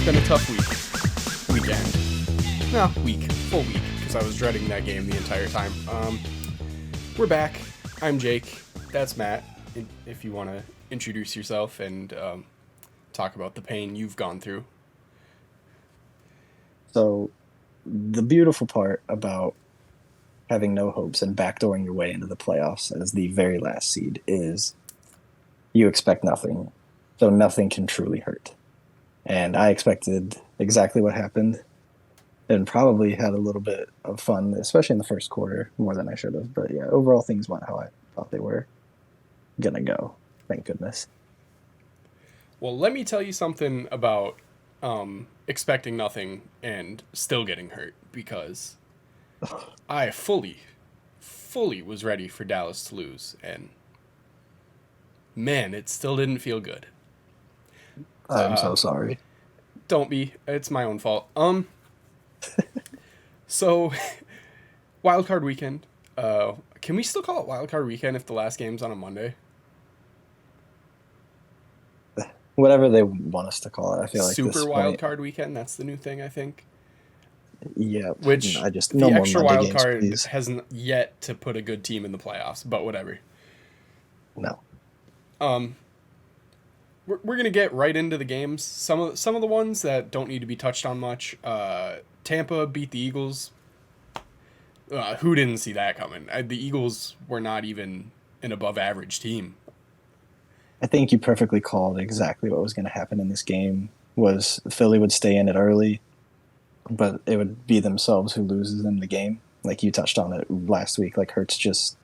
been a tough weekend. No, full week, because I was dreading that game the entire time. We're back. I'm Jake. That's Matt. If you want to introduce yourself and talk about the pain you've gone through. So, the beautiful part about having no hopes and backdooring your way into the playoffs as the very last seed is you expect nothing. So nothing can truly hurt. And I expected exactly what happened and probably had a little bit of fun, especially in the first quarter, more than I should have. But yeah, overall things went how I thought they were going to go. Thank goodness. Well, let me tell you something about expecting nothing and still getting hurt, because I fully was ready for Dallas to lose, and man, it still didn't feel good. I'm so sorry. Don't be. It's my own fault. So, wild card weekend. Can we still call it wild card weekend if the last game's on a Monday? Whatever they want us to call it, I feel like Super wild card weekend. That's the new thing, I think. Yeah, Which I just the no more extra Monday wild games, card please. hasn't yet to put a good team in the playoffs, but whatever. No. We're gonna get right into the games. Some of the ones that don't need to be touched on much. Tampa beat the Eagles. Who didn't see that coming? The Eagles were not even an above average team. I think you perfectly called exactly what was going to happen in this game. Was Philly would stay in it early, but it would be themselves who loses in the game. Like you touched on it last week. Like Hurts just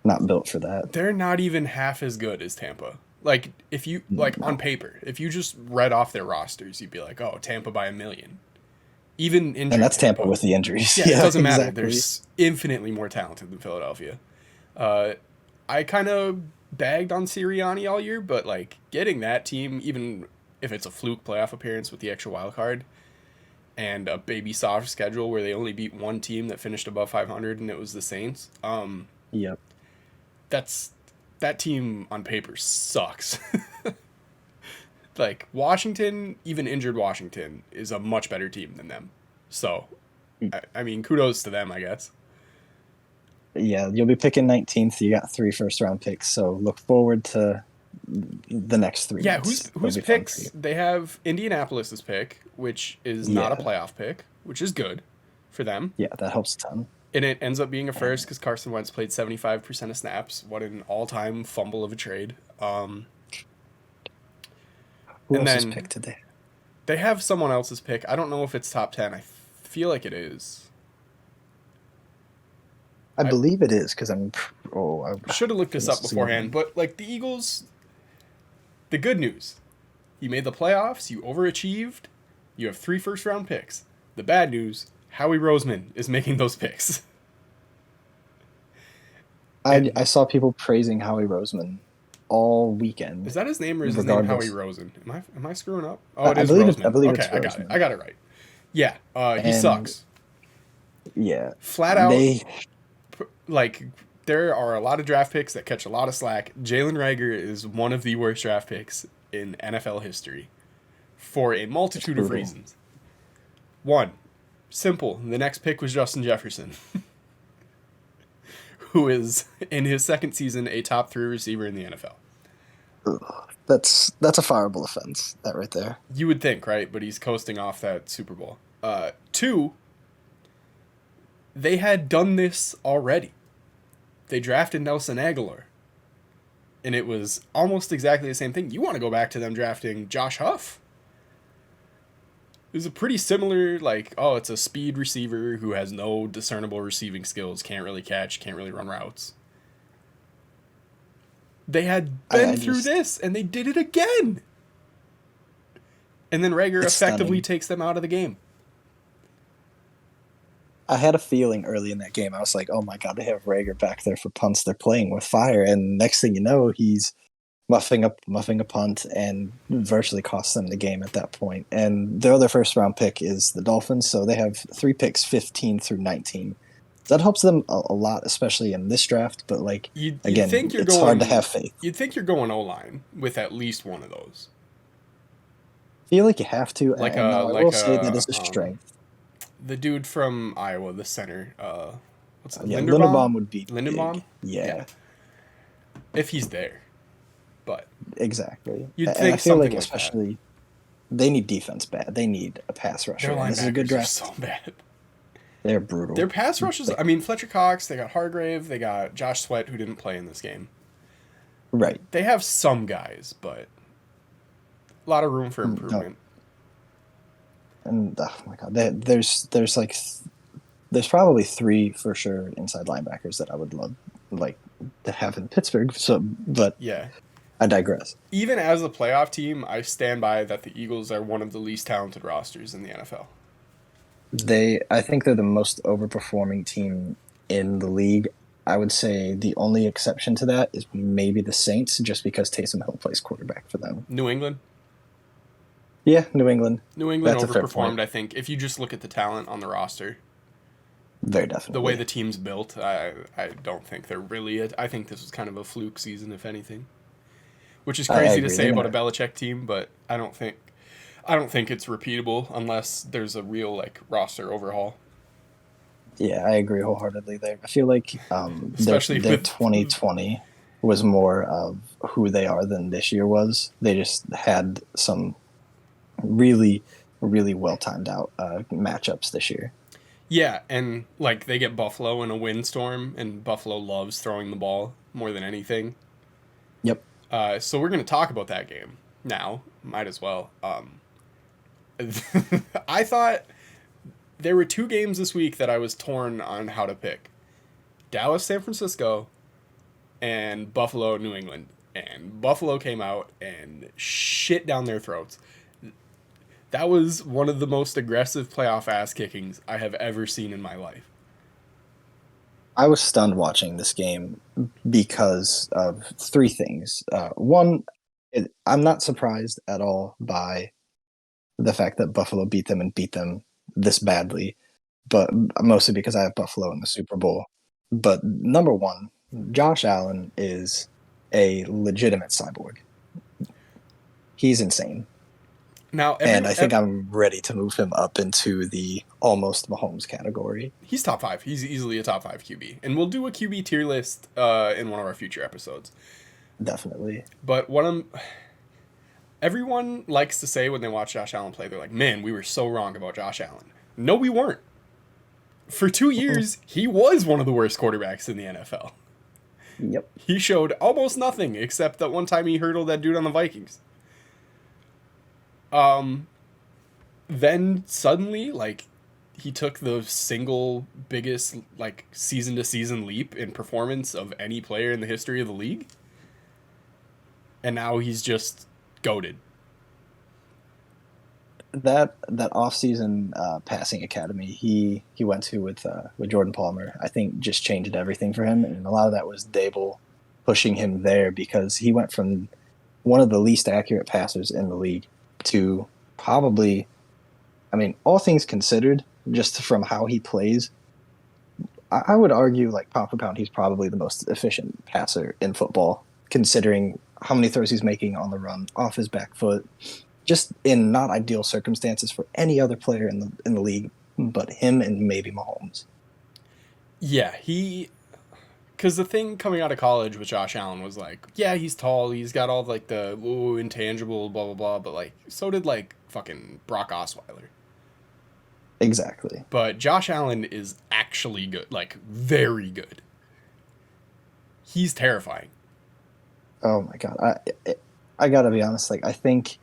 not built for that. They're not even half as good as Tampa. Like if you on paper, if you just read off their rosters, you'd be like, "Oh, Tampa by a million." Even injured And that's Tampa with the injuries. Yeah, it doesn't matter. Exactly. They're infinitely more talented than Philadelphia. I kind of bagged on Sirianni all year, but like getting that team, even if it's a fluke playoff appearance with the extra wild card and a baby soft schedule where they only beat one team that finished above 500 and it was the Saints. Yep. That team on paper sucks. Like Washington, even injured Washington, is a much better team than them. So, I mean, kudos to them, I guess. Yeah, you'll be picking 19th. You got 3 first-round picks, so look forward to the next 3. Yeah, months. whose picks? They have Indianapolis's pick, which is not a playoff pick, which is good for them. Yeah, that helps a ton. And it ends up being a first because Carson Wentz played 75% of snaps. What an all-time fumble of a trade. Who else's pick today? They have someone else's pick. I don't know if it's top 10. I feel like it is. I believe it is because I should have looked this up beforehand. But like the Eagles, the good news, you made the playoffs. You overachieved. You have 3 first-round picks. The bad news, Howie Roseman is making those picks. I saw people praising Howie Roseman all weekend. Is that his name or is his name Howie Rosen? Am I screwing up? Oh, I believe Roseman. I believe okay, it's Roseman. I got it right. Yeah, he sucks. Yeah, flat out. Like there are a lot of draft picks that catch a lot of slack. Jalen Reagor is one of the worst draft picks in NFL history for a multitude of reasons. One, simple. The next pick was Justin Jefferson, who is in his second season a top 3 receiver in the NFL. That's a fireable offense, that right there. You would think, right? But he's coasting off that Super Bowl. 2, they had done this already. They drafted Nelson Aguilar. And it was almost exactly the same thing. You want to go back to them drafting Josh Huff. It was a pretty similar, it's a speed receiver who has no discernible receiving skills, can't really catch, can't really run routes. They had been through this, and they did it again. And then Reagor effectively takes them out of the game. I had a feeling early in that game. I was like, oh my God, they have Reagor back there for punts. They're playing with fire. And next thing you know, he's muffing a punt and virtually costs them the game at that point. And their other first round pick is the Dolphins. So they have 3 picks, 15 through 19. That helps them a lot, especially in this draft. But it's hard to have faith. You'd think you're going O-line with at least one of those. feel like you have to, Like and a now I will say that is a strength. the dude from Iowa, the center. What's it? Yeah, Linderbaum? Linderbaum would be Lindenbaum? big. Yeah. Yeah, If he's there, but exactly. you'd And I think feel something like like that. especially they need defense bad. They need a pass Their rusher, and this is a good linebackers are draft. so bad. They're Their brutal. pass rushes. Like I mean, Fletcher Cox. They got Hargrave. They got Josh Sweat, who didn't play in this game. right. They have some guys, but a lot of room for No, improvement. and oh my god, there's like there's probably three for sure inside linebackers that I would love like to have in Pittsburgh. So, but Yeah. I digress. Even as a playoff team, I stand by that the Eagles are one of the least talented rosters in the NFL. I think they're the most overperforming team in the league. I would say the only exception to that is maybe the Saints, just because Taysom Hill plays quarterback for them. New England. Yeah, New England. New England That's a fair point. overperformed, I think. If you just look at the talent on the roster, Very definitely. the way the team's built, I don't think they're really. I think this was kind of a fluke season, if anything. Which is crazy to agree. say They're about a gonna- Belichick team, but I don't think it's repeatable unless there's a real like roster overhaul. Yeah, I agree wholeheartedly there. I feel like Especially their with 2020 was more of who they are than this year was. They just had some really, really well timed out matchups this year. Yeah, and like they get Buffalo in a windstorm, and Buffalo loves throwing the ball more than anything. Yep. So we're going to talk about that game now. Might as well. I thought there were two games this week that I was torn on how to pick: Dallas, San Francisco, and Buffalo, New England. And Buffalo came out and shit down their throats. That was one of the most aggressive playoff ass kickings I have ever seen in my life. I was stunned watching this game because of three things. One, I'm not surprised at all by the fact that Buffalo beat them and beat them this badly, but mostly because I have Buffalo in the Super Bowl. But number one, Josh Allen is a legitimate cyborg. He's insane. Now, And I think I'm ready to move him up into the almost Mahomes category. he's top five. He's easily a top five QB, and we'll do a QB tier list in one of our future episodes. Definitely. But everyone likes to say when they watch Josh Allen play, they're like, "Man, we were so wrong about Josh Allen." No, we weren't. For 2 years, he was one of the worst quarterbacks in the NFL. Yep. He showed almost nothing except that one time he hurdled that dude on the Vikings. Then suddenly, like, he took the single biggest, like, season to season leap in performance of any player in the history of the league. And now he's just goated. That off-season passing academy he went to with Jordan Palmer, I think just changed everything for him, and a lot of that was Dable pushing him there, because he went from one of the least accurate passers in the league to probably, I mean, all things considered, just from how he plays, I would argue, like, pound for pound, he's probably the most efficient passer in football, considering how many throws he's making on the run, off his back foot, just in not ideal circumstances for any other player in the league but him and maybe Mahomes. Yeah, because the thing coming out of college with Josh Allen was like, yeah, he's tall, he's got all like the intangible, blah blah blah, but like so did like fucking Brock Osweiler. Exactly. But Josh Allen is actually good, like very good. He's terrifying. Oh my god, I gotta be honest. Like, I think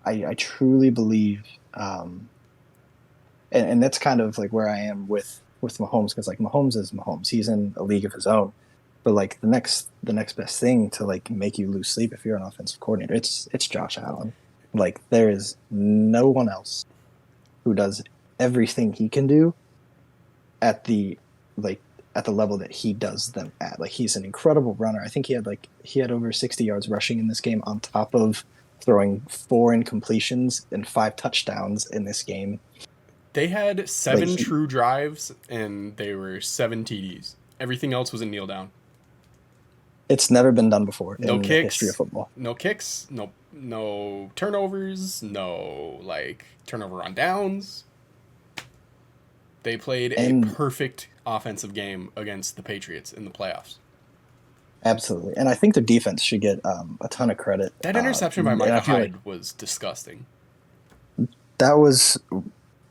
I truly believe, and that's kind of like where I am with Mahomes, because like Mahomes is Mahomes. He's in a league of his own. But like the next best thing to like make you lose sleep if you're an offensive coordinator, it's Josh Allen. Like, there is no one else who does everything he can do at the level that he does them at. Like, he's an incredible runner. I think he had over 60 yards rushing in this game, on top of throwing 4 incompletions and 5 touchdowns in this game. They had 7 true drives and they were 7 TDs. Everything else was a kneel down. It's never been done before No in the history of kicks, football. no turnovers, no like turnover on downs. They played a And perfect offensive game against the Patriots in the playoffs. absolutely. And I think the defense should get a ton of credit. That interception by And I Micah feel like Hyde was disgusting. that was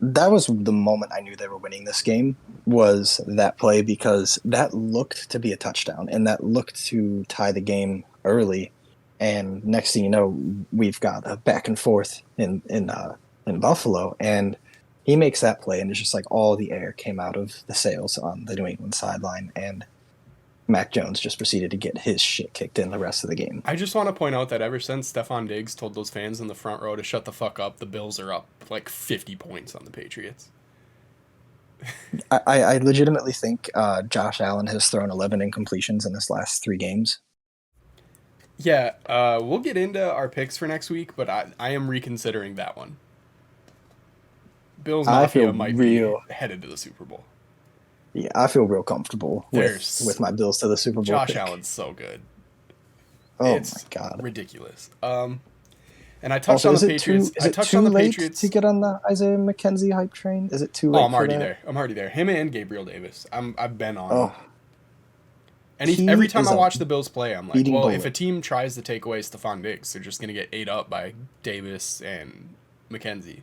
that was the moment I knew they were winning this game, was that play, because that looked to be a touchdown and that looked to tie the game early. And next thing you know, we've got a back and forth in Buffalo, and he makes that play, and it's just like all the air came out of the sails on the New England sideline, and Mac Jones just proceeded to get his shit kicked in the rest of the game. I just want to point out that ever since Stephon Diggs told those fans in the front row to shut the fuck up, the Bills are up like 50 points on the Patriots. I legitimately think Josh Allen has thrown 11 incompletions in his last 3 games. Yeah, we'll get into our picks for next week, but I am reconsidering that one. Bills I feel Mafia might be real, headed to the Super Bowl. yeah, I feel real comfortable There's with my Bills to the Super Bowl Josh pick. Allen's so good. Oh my It's god! ridiculous. And I touched Also, on is the it too Patriots. is I it touched too on the late Patriots. to get on the Isaiah McKenzie hype train? Is it too Oh, late I'm for already that? there. I'm already there. Him and Gabriel Davis. I've been on them. Oh, Every he time is I a watch the Bills play, I'm like, beating well, if a bullet. team tries to take away Stephon Diggs, they're just gonna get ate up by Davis and McKenzie.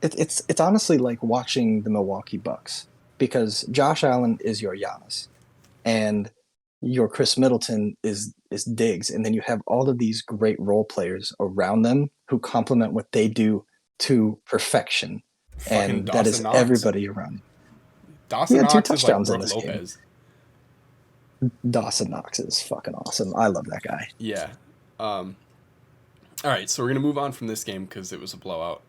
It's honestly like watching the Milwaukee Bucks, because Josh Allen is your Giannis, and your Chris Middleton is Diggs, and then you have all of these great role players around them who complement what they do to perfection, Fucking and that Dawson is Knox. everybody around. He Dawson had two Knox is like touchdowns in Brooke this game. Lopez. Dawson Knox is fucking awesome. I love that guy. Yeah. All right, so we're gonna move on from this game because it was a blowout.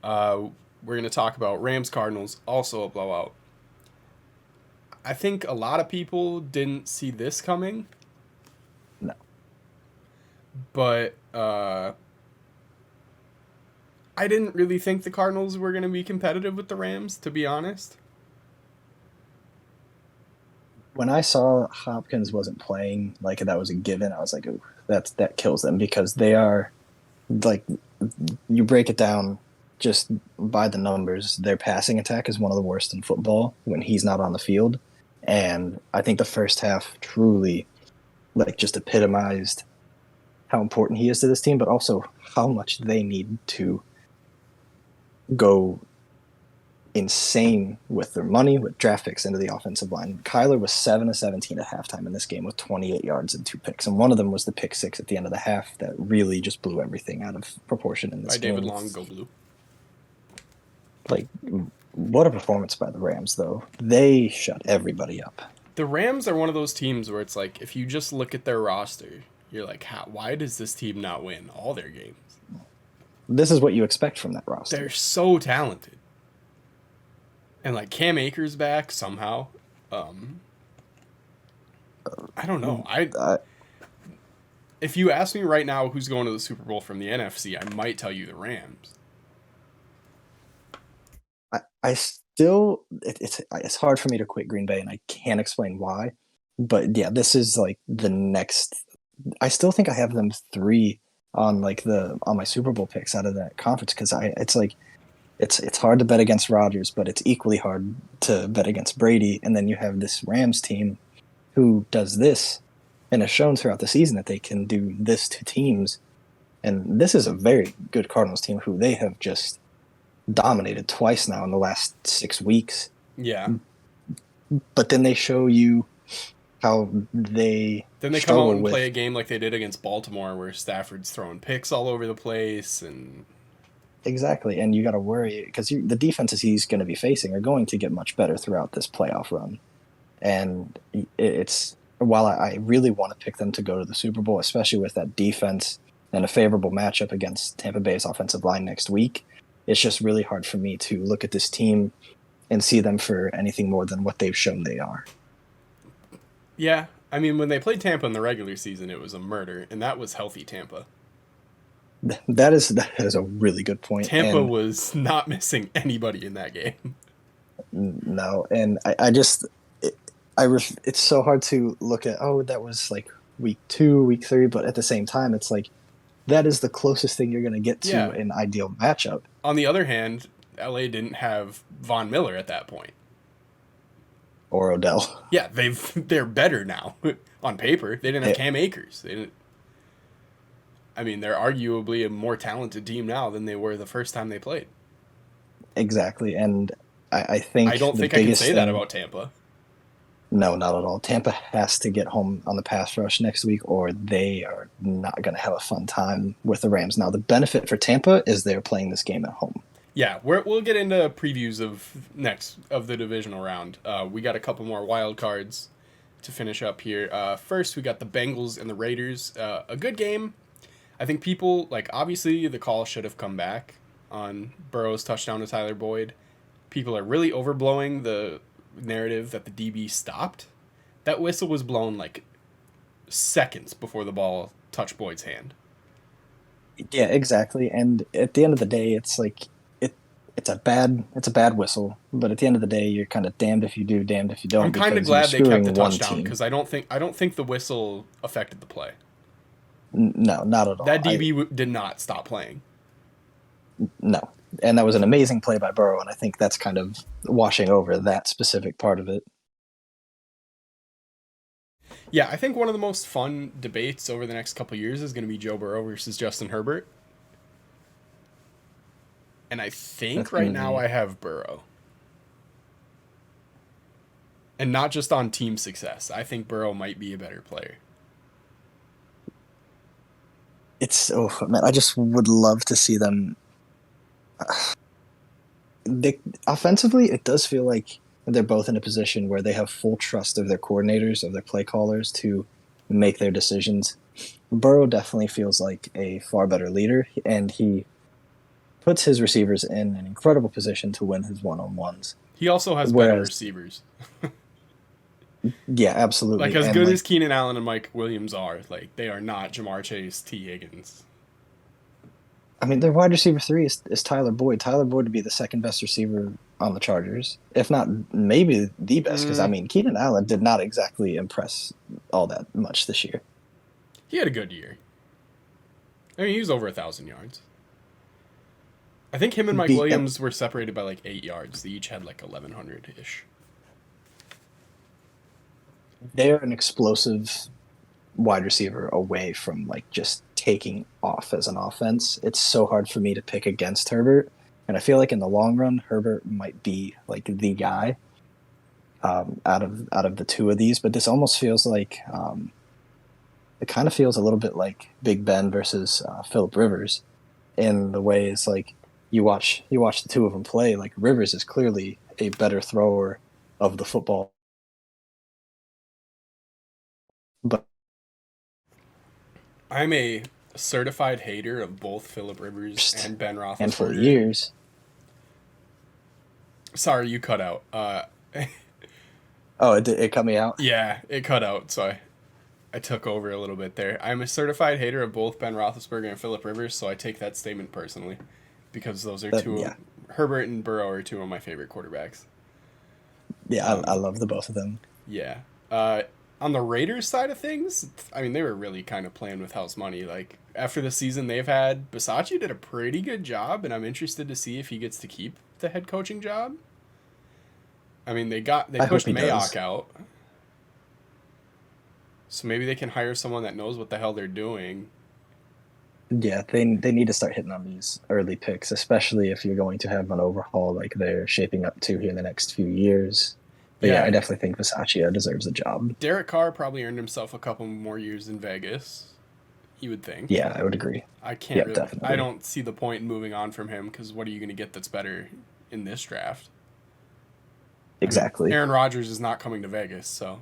Uh, we're gonna talk about Rams Cardinals, also a blowout. I think a lot of people didn't see this coming, No, but I didn't really think the Cardinals were gonna be competitive with the Rams, to be honest. when I saw Hopkins wasn't playing, like that was a given, I was like, ooh, that kills them, because they are like, you break it down just by the numbers, their passing attack is one of the worst in football when he's not on the field. And I think the first half truly like just epitomized how important he is to this team, but also how much they need to go insane with their money, with draft picks into the offensive line. Kyler was 7 of 17 at halftime in this game with 28 yards and 2 picks. And one of them was the pick six at the end of the half that really just blew everything out of proportion in this By David game. Long, go blue. Like, what a performance by the Rams, though. They shut everybody up. The Rams are one of those teams where it's like, if you just look at their roster, you're like, why does this team not win all their games? This is what you expect from that roster. They're so talented. And like Cam Akers back somehow. I don't know. If you ask me right now who's going to the Super Bowl from the NFC, I might tell you the Rams. I still, it's hard for me to quit Green Bay, and I can't explain why. But yeah, this is like the next. I still think I have them 3 on on my Super Bowl picks out of that conference, because it's hard to bet against Rodgers, but it's equally hard to bet against Brady. And then you have this Rams team who does this and has shown throughout the season that they can do this to teams. And this is a very good Cardinals team who they have just dominated twice now in the last 6 weeks. Yeah. But then they show you how they Then they come out and play a game like they did against Baltimore, where Stafford's throwing picks all over the place, and exactly, and you got to worry because the defenses he's going to be facing are going to get much better throughout this playoff run. And it's, while I really want to pick them to go to the Super Bowl, especially with that defense and a favorable matchup against Tampa Bay's offensive line next week, it's just really hard for me to look at this team and see them for anything more than what they've shown they are. Yeah, I mean, when they played Tampa in the regular season, it was a murder, and that was healthy Tampa. That is a really good point. Tampa was not missing anybody in that game. No, and I just It's so hard to look at, oh, that was like week 2, week 3, but at the same time, it's like that is the closest thing you're going to get to Yeah. an ideal matchup. On the other hand, LA didn't have Von Miller at that point. Or Odell. Yeah, they're better now on paper. They didn't have It, Cam Akers. They didn't. I mean, they're arguably a more talented team now than they were the first time they played. exactly. And I I think don't the think I can biggest say that thing, about Tampa. no, not at all. Tampa has to get home on the pass rush next week, or they are not going to have a fun time with the Rams. Now, the benefit for Tampa is they're playing this game at home. Yeah, we'll get into previews of the divisional round. We got a couple more wild cards to finish up here. First, we got the Bengals and the Raiders. A good game. I think people, like, obviously the call should have come back on Burrow's touchdown to Tyler Boyd. People are really overblowing the narrative that the DB stopped. That whistle was blown like seconds before the ball touched Boyd's hand. Yeah, exactly. And at the end of the day, it's like it's a bad whistle. But at the end of the day, you're kind of damned if you do, damned if you I'm don't, kind of because you're glad they kept the screwing one touchdown team. because I don't think the whistle affected the play. No, not at all. That DB did not stop playing. No. And that was an amazing play by Burrow, and I think that's kind of washing over that specific part of it. Yeah, I think one of the most fun debates over the next couple of years is going to be Joe Burrow versus Justin Herbert. And I think That's right going to now be I have Burrow. And not just on team success. I think Burrow might be a better player. it's oh man, I just would love to see them. They, offensively, it does feel like they're both in a position where they have full trust of their coordinators, of their play callers to make their decisions. Burrow definitely feels like a far better leader, and he puts his receivers in an incredible position to win his one-on-ones. He also has better Whereas, receivers. yeah, Like, absolutely, as and good like as Keenan Allen and Mike Williams are, like, they are not Jamar Chase, T. Higgins. I mean, their wide receiver 3 is Tyler Boyd. Tyler Boyd would be the second best receiver on the Chargers, if not maybe the best. Because I Mm, mean, Keenan Allen did not exactly impress all that much this year. he had a good year. I mean, he was over 1,000 yards. I think him and Mike The Williams were separated by like 8 yards. They each had like 1,100 ish. they're an explosive wide receiver away from like just taking off as an offense. It's so hard for me to pick against Herbert, and I feel like in the long run, Herbert might be like the guy out of the two of these. But this almost feels like it kind of feels a little bit like Big Ben versus Philip Rivers in the way it's like you watch the two of them play. Like Rivers is clearly a better thrower of the football, but I'm a certified hater of both Philip Rivers and Ben and for Roethlisberger. years, Sorry, you cut out. oh, it cut me out. Yeah, it cut out, so I took over a little bit there. I'm a certified hater of both Ben Roethlisberger and Philip Rivers, so I take that statement personally, because those are Yeah, Herbert and Burrow are two of my favorite quarterbacks. yeah, I Um, love the both of them. yeah. Uh, on the Raiders side of things, I mean, they were really kind of playing with house money. Like, after the season they've had, Bisaccia did a pretty good job, and I'm interested to see if he gets to keep the head coaching job. I mean, they I hope pushed he Mayock does. out, so maybe they can hire someone that knows what the hell they're doing. Yeah, they need to start hitting on these early picks, especially if you're going to have an overhaul like they're shaping up to here in the next few years. But yeah, I Yeah, definitely think Versace deserves a job. Derek Carr probably earned himself a couple more years in Vegas. You would think. Yeah, I would agree. I can't Yep, really. I definitely. don't see the point in moving on from him because what are you going to get that's better in this draft? I mean, Exactly. Aaron Rodgers is not coming to Vegas, so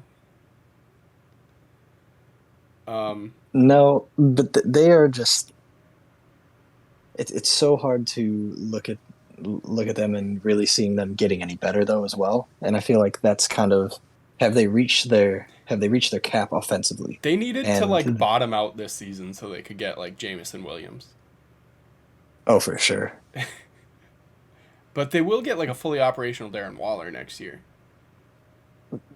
um, No, but they are just it's so hard to look at them and really seeing them getting any better though as well. And I feel like that's kind of have they reached their cap offensively? they needed to like And bottom out this season so they could get like Jamison Williams. oh, for sure. But they will get like a fully operational Darren Waller next year.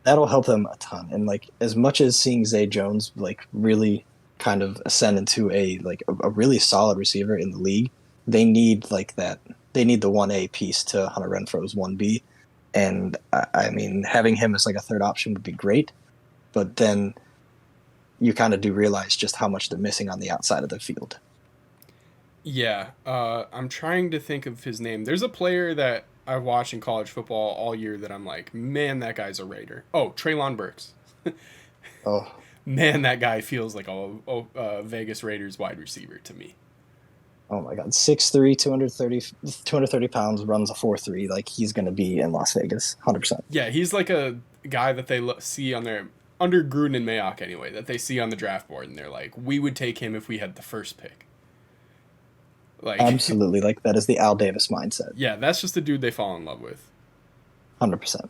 that'll help them a ton. And like as much as seeing Zay Jones like really kind of ascend into a really solid receiver in the league, they need like that. They need the 1A piece to Hunter Renfro's 1B. And I mean, having him as like a third option would be great, but then you kind of do realize just how much they're missing on the outside of the field. Yeah, I'm trying to think of his name. There's a player that I've watched in college football all year that I'm like, man, that guy's a Raider. Oh, Treylon Burks. Oh, Man, that guy feels like a Vegas Raiders wide receiver to me. oh my God. 6'3", 230 pounds, runs a 4.3. Like he's going to be in Las Vegas, 100%. Yeah, he's like a guy that they see on their under Gruden and Mayock anyway, that they see on the draft board, and they're like, we would take him if we had the first pick. Like, Absolutely. Like that is the Al Davis mindset, yeah, that's just the dude they fall in love with. 100%.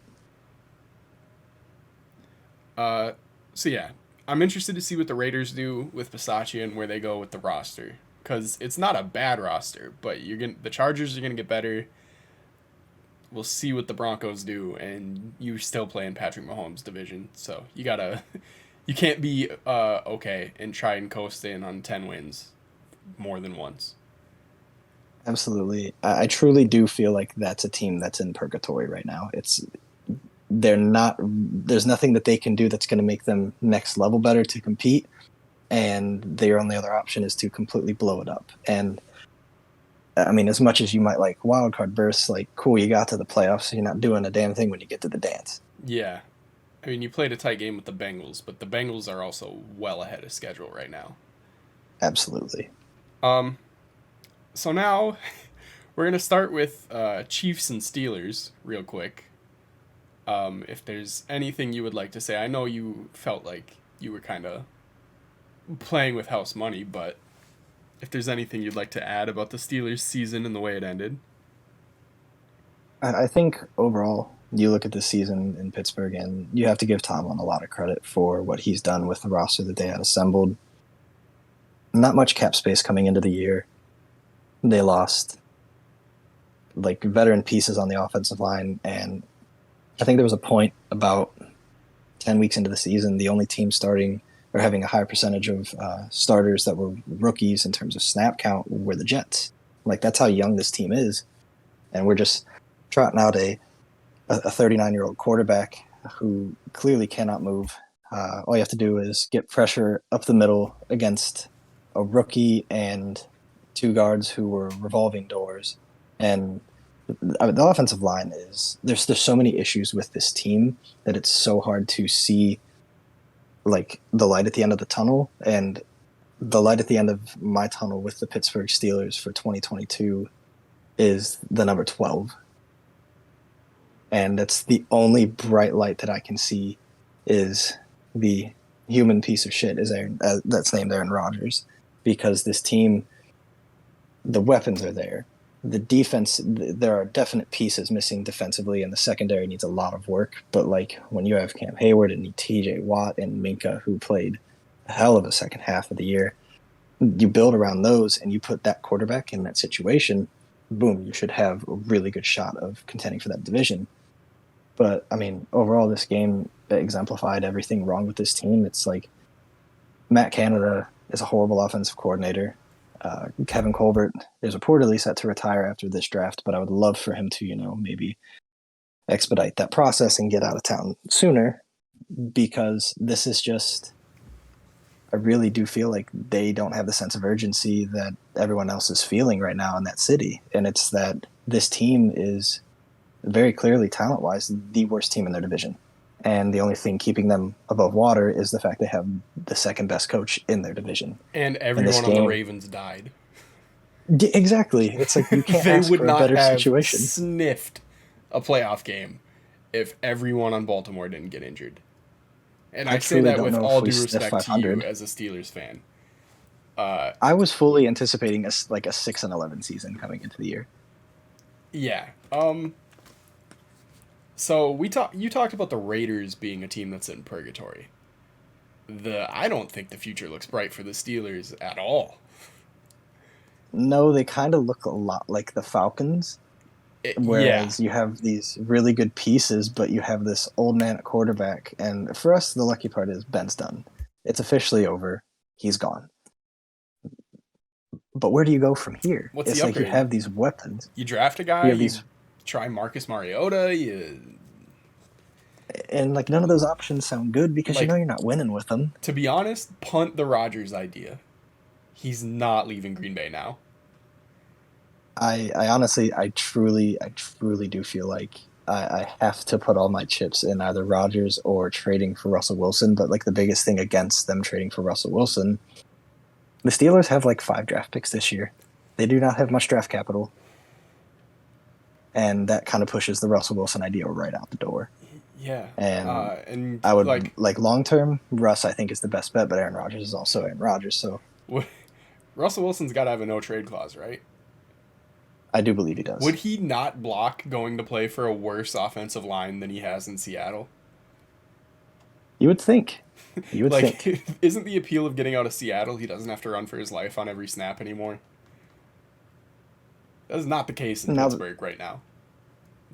Uh, so yeah, I'm interested to see what the Raiders do with Bisaccia and where they go with the roster, because it's not a bad roster, but the Chargers are gonna get better. We'll see what the Broncos do, and you're still playing Patrick Mahomes' division, so you can't be okay and try and coast in on 10 wins more than once. Absolutely. I truly do feel like that's a team that's in purgatory right now. They're not, there's nothing that they can do that's going to make them next level better to compete. And their only other option is to completely blow it up. And I mean, as much as you might like wild card bursts, like, cool, you got to the playoffs, so you're not doing a damn thing when you get to the dance. Yeah, I mean, you played a tight game with the Bengals, but the Bengals are also well ahead of schedule right now. Absolutely. Um, so now we're gonna start with Chiefs and Steelers real quick. If there's anything you would like to say, I know you felt like you were kind of playing with house money, but if there's anything you'd like to add about the Steelers season and the way it ended. I think overall, you look at this season in Pittsburgh, and you have to give Tomlin a lot of credit for what he's done with the roster that they had assembled. Not much cap space coming into the year. They lost like veteran pieces on the offensive line, and I think there was a point about 10 weeks into the season, the only team starting or having a higher percentage of starters that were rookies in terms of snap count were the Jets. Like, that's how young this team is. And we're just trotting out a 39-year-old quarterback who clearly cannot move. All you have to do is get pressure up the middle against a rookie and two guards who were revolving doors. And the offensive line there's so many issues with this team that it's so hard to see like the light at the end of the tunnel. And the light at the end of my tunnel with the Pittsburgh Steelers for 2022 is the number 12. And that's the only bright light that I can see is the human piece of shit is Aaron, that's named Aaron Rodgers, because this team, the weapons are there. The defense, there are definite pieces missing defensively, and the secondary needs a lot of work. But like when you have Cam Hayward and TJ Watt and Minka, who played a hell of a second half of the year, you build around those and you put that quarterback in that situation, boom, you should have a really good shot of contending for that division. But I mean, overall, this game exemplified everything wrong with this team. It's like Matt Canada is a horrible offensive coordinator. Kevin Colbert is reportedly set to retire after this draft, but I would love for him to, maybe expedite that process and get out of town sooner, because this is just, I really do feel like they don't have the sense of urgency that everyone else is feeling right now in that city. And it's that this team is very clearly, talent-wise, the worst team in their division. And the only thing keeping them above water is the fact they have the second best coach in their division. And everyone on the Ravens died. Exactly. It's like you can't They ask would for a not better have situation. sniffed a playoff game if everyone on Baltimore didn't get injured. And I say truly that don't with know if all we due sniff respect to you 500. as a Steelers fan. I was fully anticipating a 6-11 season coming into the year. Yeah. So you talked about the Raiders being a team that's in purgatory. I don't think the future looks bright for the Steelers at all. No, they kind of look a lot like the Falcons, Yeah. Whereas you have these really good pieces, but you have this old man at quarterback. And for us, the lucky part is Ben's done. It's officially over. He's gone. But where do you go from here? What's the It's like you upgrade? have these weapons. You draft a guy, You have you these, try Marcus Mariota, you and like none of those options sound good because you know like you're not winning with them. to be honest, punt the Rodgers idea. He's not leaving Green Bay now. I honestly, I truly do feel like I have to put all my chips in either Rodgers or trading for Russell Wilson. But like the biggest thing against them trading for Russell Wilson, the Steelers have like 5 draft picks this year. They do not have much draft capital, and that kind of pushes the Russell Wilson idea right out the door. Yeah. And And I would like like long term, Russ I think is the best bet, but Aaron Rodgers is also Aaron Rodgers, so Russell Wilson's got to have a no trade clause, right? I do believe he Would does. he not block going to play for a worse offensive line than he has in Seattle? You would think. You would Like, think. isn't the appeal of getting out of Seattle he doesn't have to run for his life on every snap anymore? That is not the case in Now Pittsburgh right now.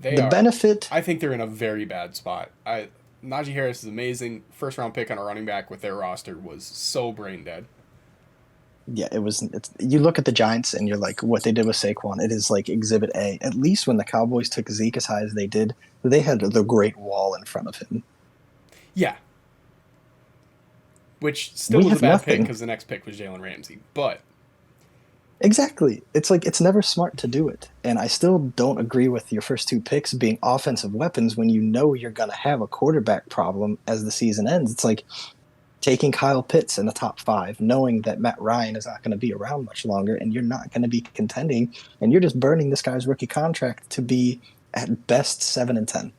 They the are. benefit I think they're in a very bad spot. Najee Harris is amazing. First round pick on a running back with their roster was so brain dead. yeah, it was. It's, you look at the Giants and you're like, what they did with Saquon, it is like Exhibit A. At least when the Cowboys took Zeke as high as they did, they had the Great Wall in front of him. Yeah, which still We was a have bad pick nothing. because the next pick was Jalen Ramsey. But Exactly. It's like it's never smart to do it. And I still don't agree with your first 2 picks being offensive weapons when you know you're going to have a quarterback problem as the season ends. It's like taking Kyle Pitts in the top 5, knowing that Matt Ryan is not going to be around much longer and you're not going to be contending, and you're just burning this guy's rookie contract to be at best 7-10.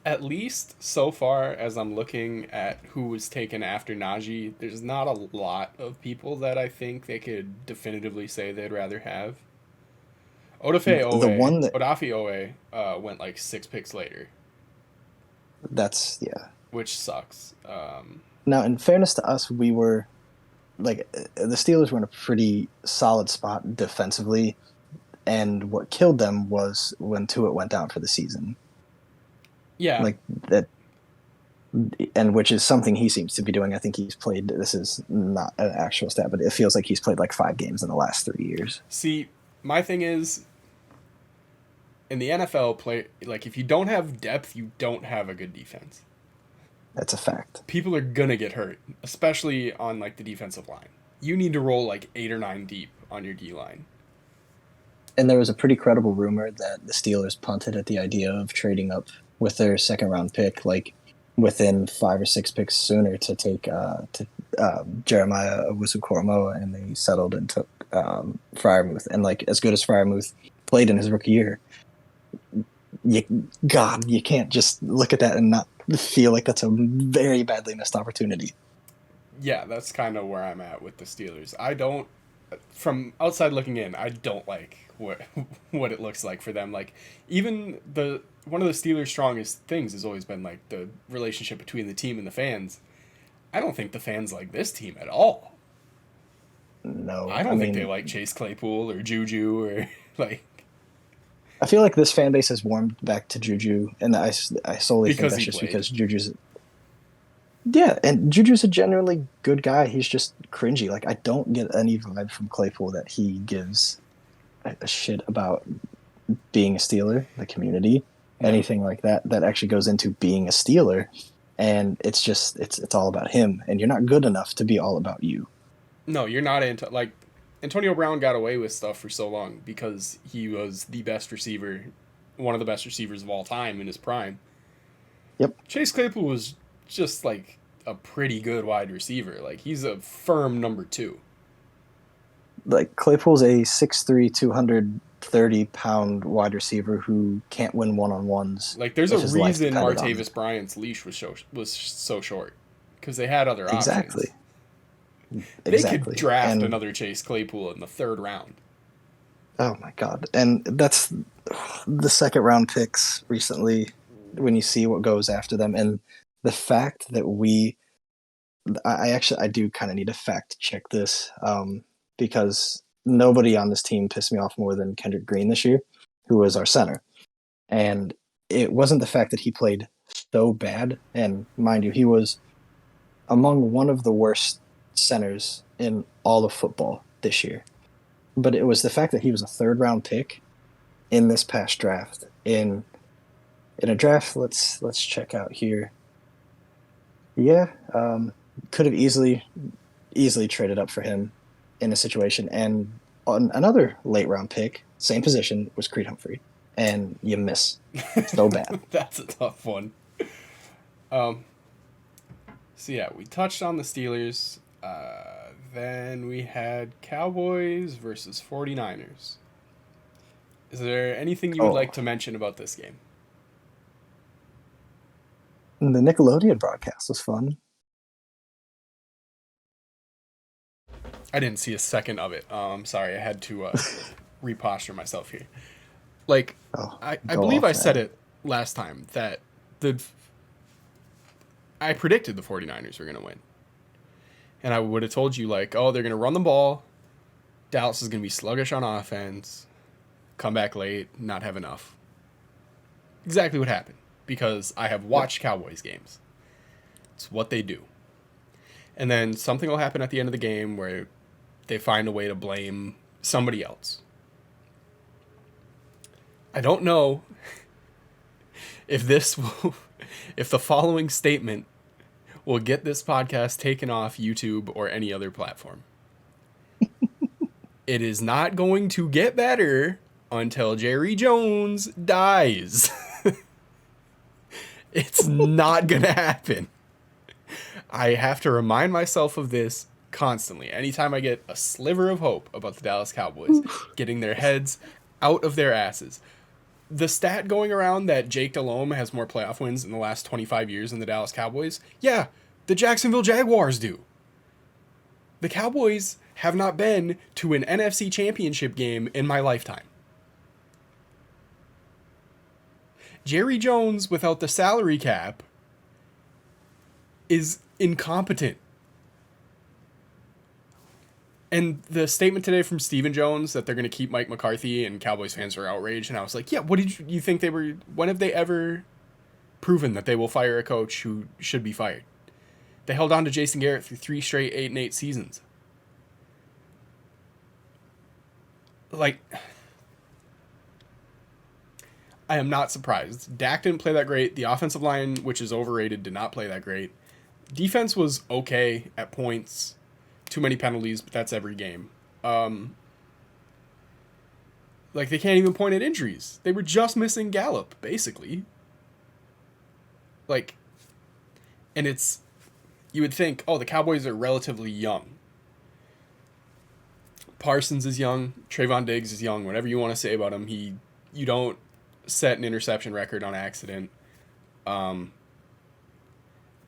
at least so far as I'm looking at who was taken after Najee, there's not a lot of people that I think they could definitively say they'd rather have. The one that Odafe Owe went like 6 picks later, that's yeah. which sucks. Now, in fairness to us, we were like the Steelers were in a pretty solid spot defensively, and what killed them was when Tua went down for the season. Yeah, Like that, and which is something he seems to be doing. I think he's played. This is not an actual stat, but it feels like he's played like 5 games in the last 3 years. see, my thing is in the NFL, play like if you don't have depth, you don't have a good defense. That's a fact. People are gonna get hurt, especially on like the defensive line. You need to roll like 8 or 9 deep on your D line. And there was a pretty credible rumor that the Steelers punted at the idea of trading up with their second round pick, like within 5 or 6 picks sooner to take Jeremiah Owusu-Koramoah, and they settled and took Freiermuth. And like as good as Freiermuth played in his rookie year, you can't just look at that and not feel like that's a very badly missed opportunity. Yeah, that's kind of where I'm at with the Steelers. I don't, from outside looking in, I don't like what what it looks like for them. Like even the one of the Steelers' strongest things has always been like the relationship between the team and the fans. I don't think the fans like this team at all. No, I I don't think they mean, like Chase Claypool or Juju or like I feel like this fan base has warmed back to Juju, and I solely think because that's he just played. because Juju's. Yeah, and Juju's a genuinely good guy. He's just cringy. Like I don't get any vibe from Claypool that he gives a shit about being a Steeler, the community, No, anything like that. That actually goes into being a Steeler, and it's just it's all about him. And you're not good enough to be all about you. no, you're not into like Antonio Brown got away with stuff for so long because he was the best receiver, one of the best receivers of all time in his prime. Yep. Chase Claypool was just like a pretty good wide receiver. Like he's a firm number 2. Like Claypool's a 6'3", 230-pound wide receiver who can't win one-on-ones Like there's a if his life reason depended on it. Martavis Bryant's leash was so short because they had other Exactly. options. They could Exactly. draft And another Chase Claypool in the 3rd round. oh my God. And that's the second round picks recently when you see what goes after them. And the fact that I do kind of need to fact check this because nobody on this team pissed me off more than Kendrick Green this year, who was our center. And it wasn't the fact that he played so bad. And mind you, he was among one of the worst centers in all of football this year. But it was the fact that he was a third round pick in this past draft. In a draft, let's check out here. Yeah, could have easily traded up for him in a situation. And on another late round pick, same position, was Creed Humphrey, and you miss so bad. That's a tough one. So yeah, we touched on the Steelers. Then we had Cowboys versus 49ers. Is there anything you would like to mention about this game? The Nickelodeon broadcast was fun. I didn't see a second of it. I'm sorry, I had to reposture myself here. Like, I believe I said it last time that I predicted the 49ers were going to win. And I would have told you, like, oh, they're going to run the ball. Dallas is going to be sluggish on offense. Come back late, not have enough. Exactly what happened. Because I have watched Cowboys games. It's what they do. And then something will happen at the end of the game where they find a way to blame somebody else. I don't know if if the following statement will get this podcast taken off YouTube or any other platform. It is not going to get better until Jerry Jones dies. It's not going to happen. I have to remind myself of this constantly. Anytime I get a sliver of hope about the Dallas Cowboys getting their heads out of their asses. The stat going around that Jake Delhomme has more playoff wins in the last 25 years than the Dallas Cowboys. Yeah, the Jacksonville Jaguars do. The Cowboys have not been to an NFC championship game in my lifetime. Jerry Jones, without the salary cap, is incompetent. And the statement today from Stephen Jones that they're going to keep Mike McCarthy and Cowboys fans are outraged. And I was like, yeah, what did you think they were? When have they ever proven that they will fire a coach who should be fired? They held on to Jason Garrett through 3 straight 8-8 seasons. Like, I am not surprised. Dak didn't play that great. The offensive line, which is overrated, did not play that great. Defense was okay at points. Too many penalties, but that's every game. Like, they can't even point at injuries. They were just missing Gallup, basically. Like, and it's, you would think, oh, the Cowboys are relatively young. Parsons is young. Trayvon Diggs is young. Whatever you want to say about him, you don't set an interception record on accident.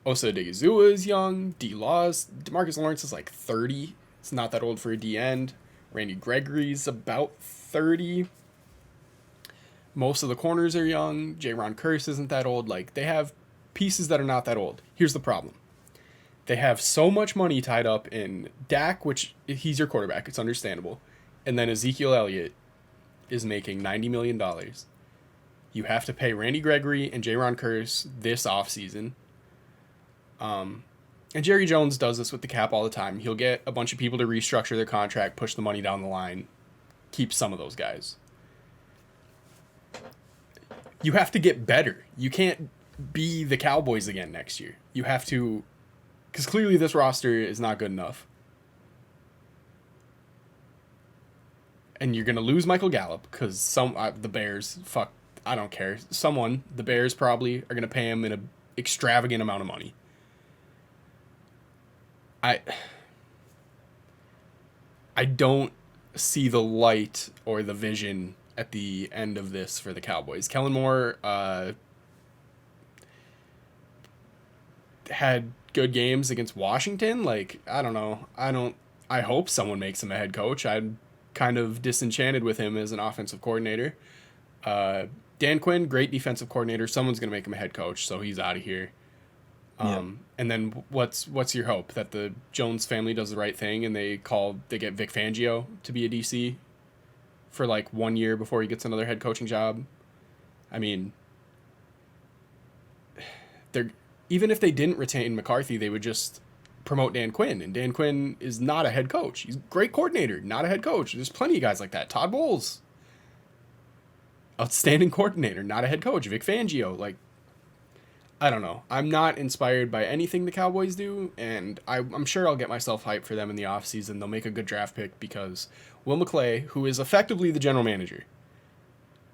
Osa Odigizua is young. DeMarcus Lawrence is like 30. It's not that old for a D end. Randy Gregory's about 30. Most of the corners are young. Jaron Curse isn't that old. Like, they have pieces that are not that old. Here's the problem. They have so much money tied up in Dak, which he's your quarterback. It's understandable. And then Ezekiel Elliott is making $90 million. You have to pay Randy Gregory and Jaron Curse this offseason. And Jerry Jones does this with the cap all the time. He'll get a bunch of people to restructure their contract, push the money down the line, keep some of those guys. You have to get better. You can't be the Cowboys again next year. You have to, because clearly this roster is not good enough. And you're going to lose Michael Gallup because the Bears, I don't care. The Bears probably are going to pay him an extravagant amount of money. I don't see the light or the vision at the end of this for the Cowboys. Kellen Moore had good games against Washington. Like, I don't know. I hope someone makes him a head coach. I'm kind of disenchanted with him as an offensive coordinator. Dan Quinn, great defensive coordinator. Someone's going to make him a head coach, so he's out of here. And then what's your hope? That the Jones family does the right thing and they get Vic Fangio to be a DC for like 1 year before he gets another head coaching job? I mean, they're even if they didn't retain McCarthy, they would just promote Dan Quinn, and Dan Quinn is not a head coach. He's a great coordinator, not a head coach. There's plenty of guys like that. Todd Bowles, outstanding coordinator, not a head coach. Vic Fangio, like, I don't know. I'm not inspired by anything the Cowboys do, and I'm sure I'll get myself hyped for them in the offseason. They'll make a good draft pick because Will McClay, who is effectively the general manager,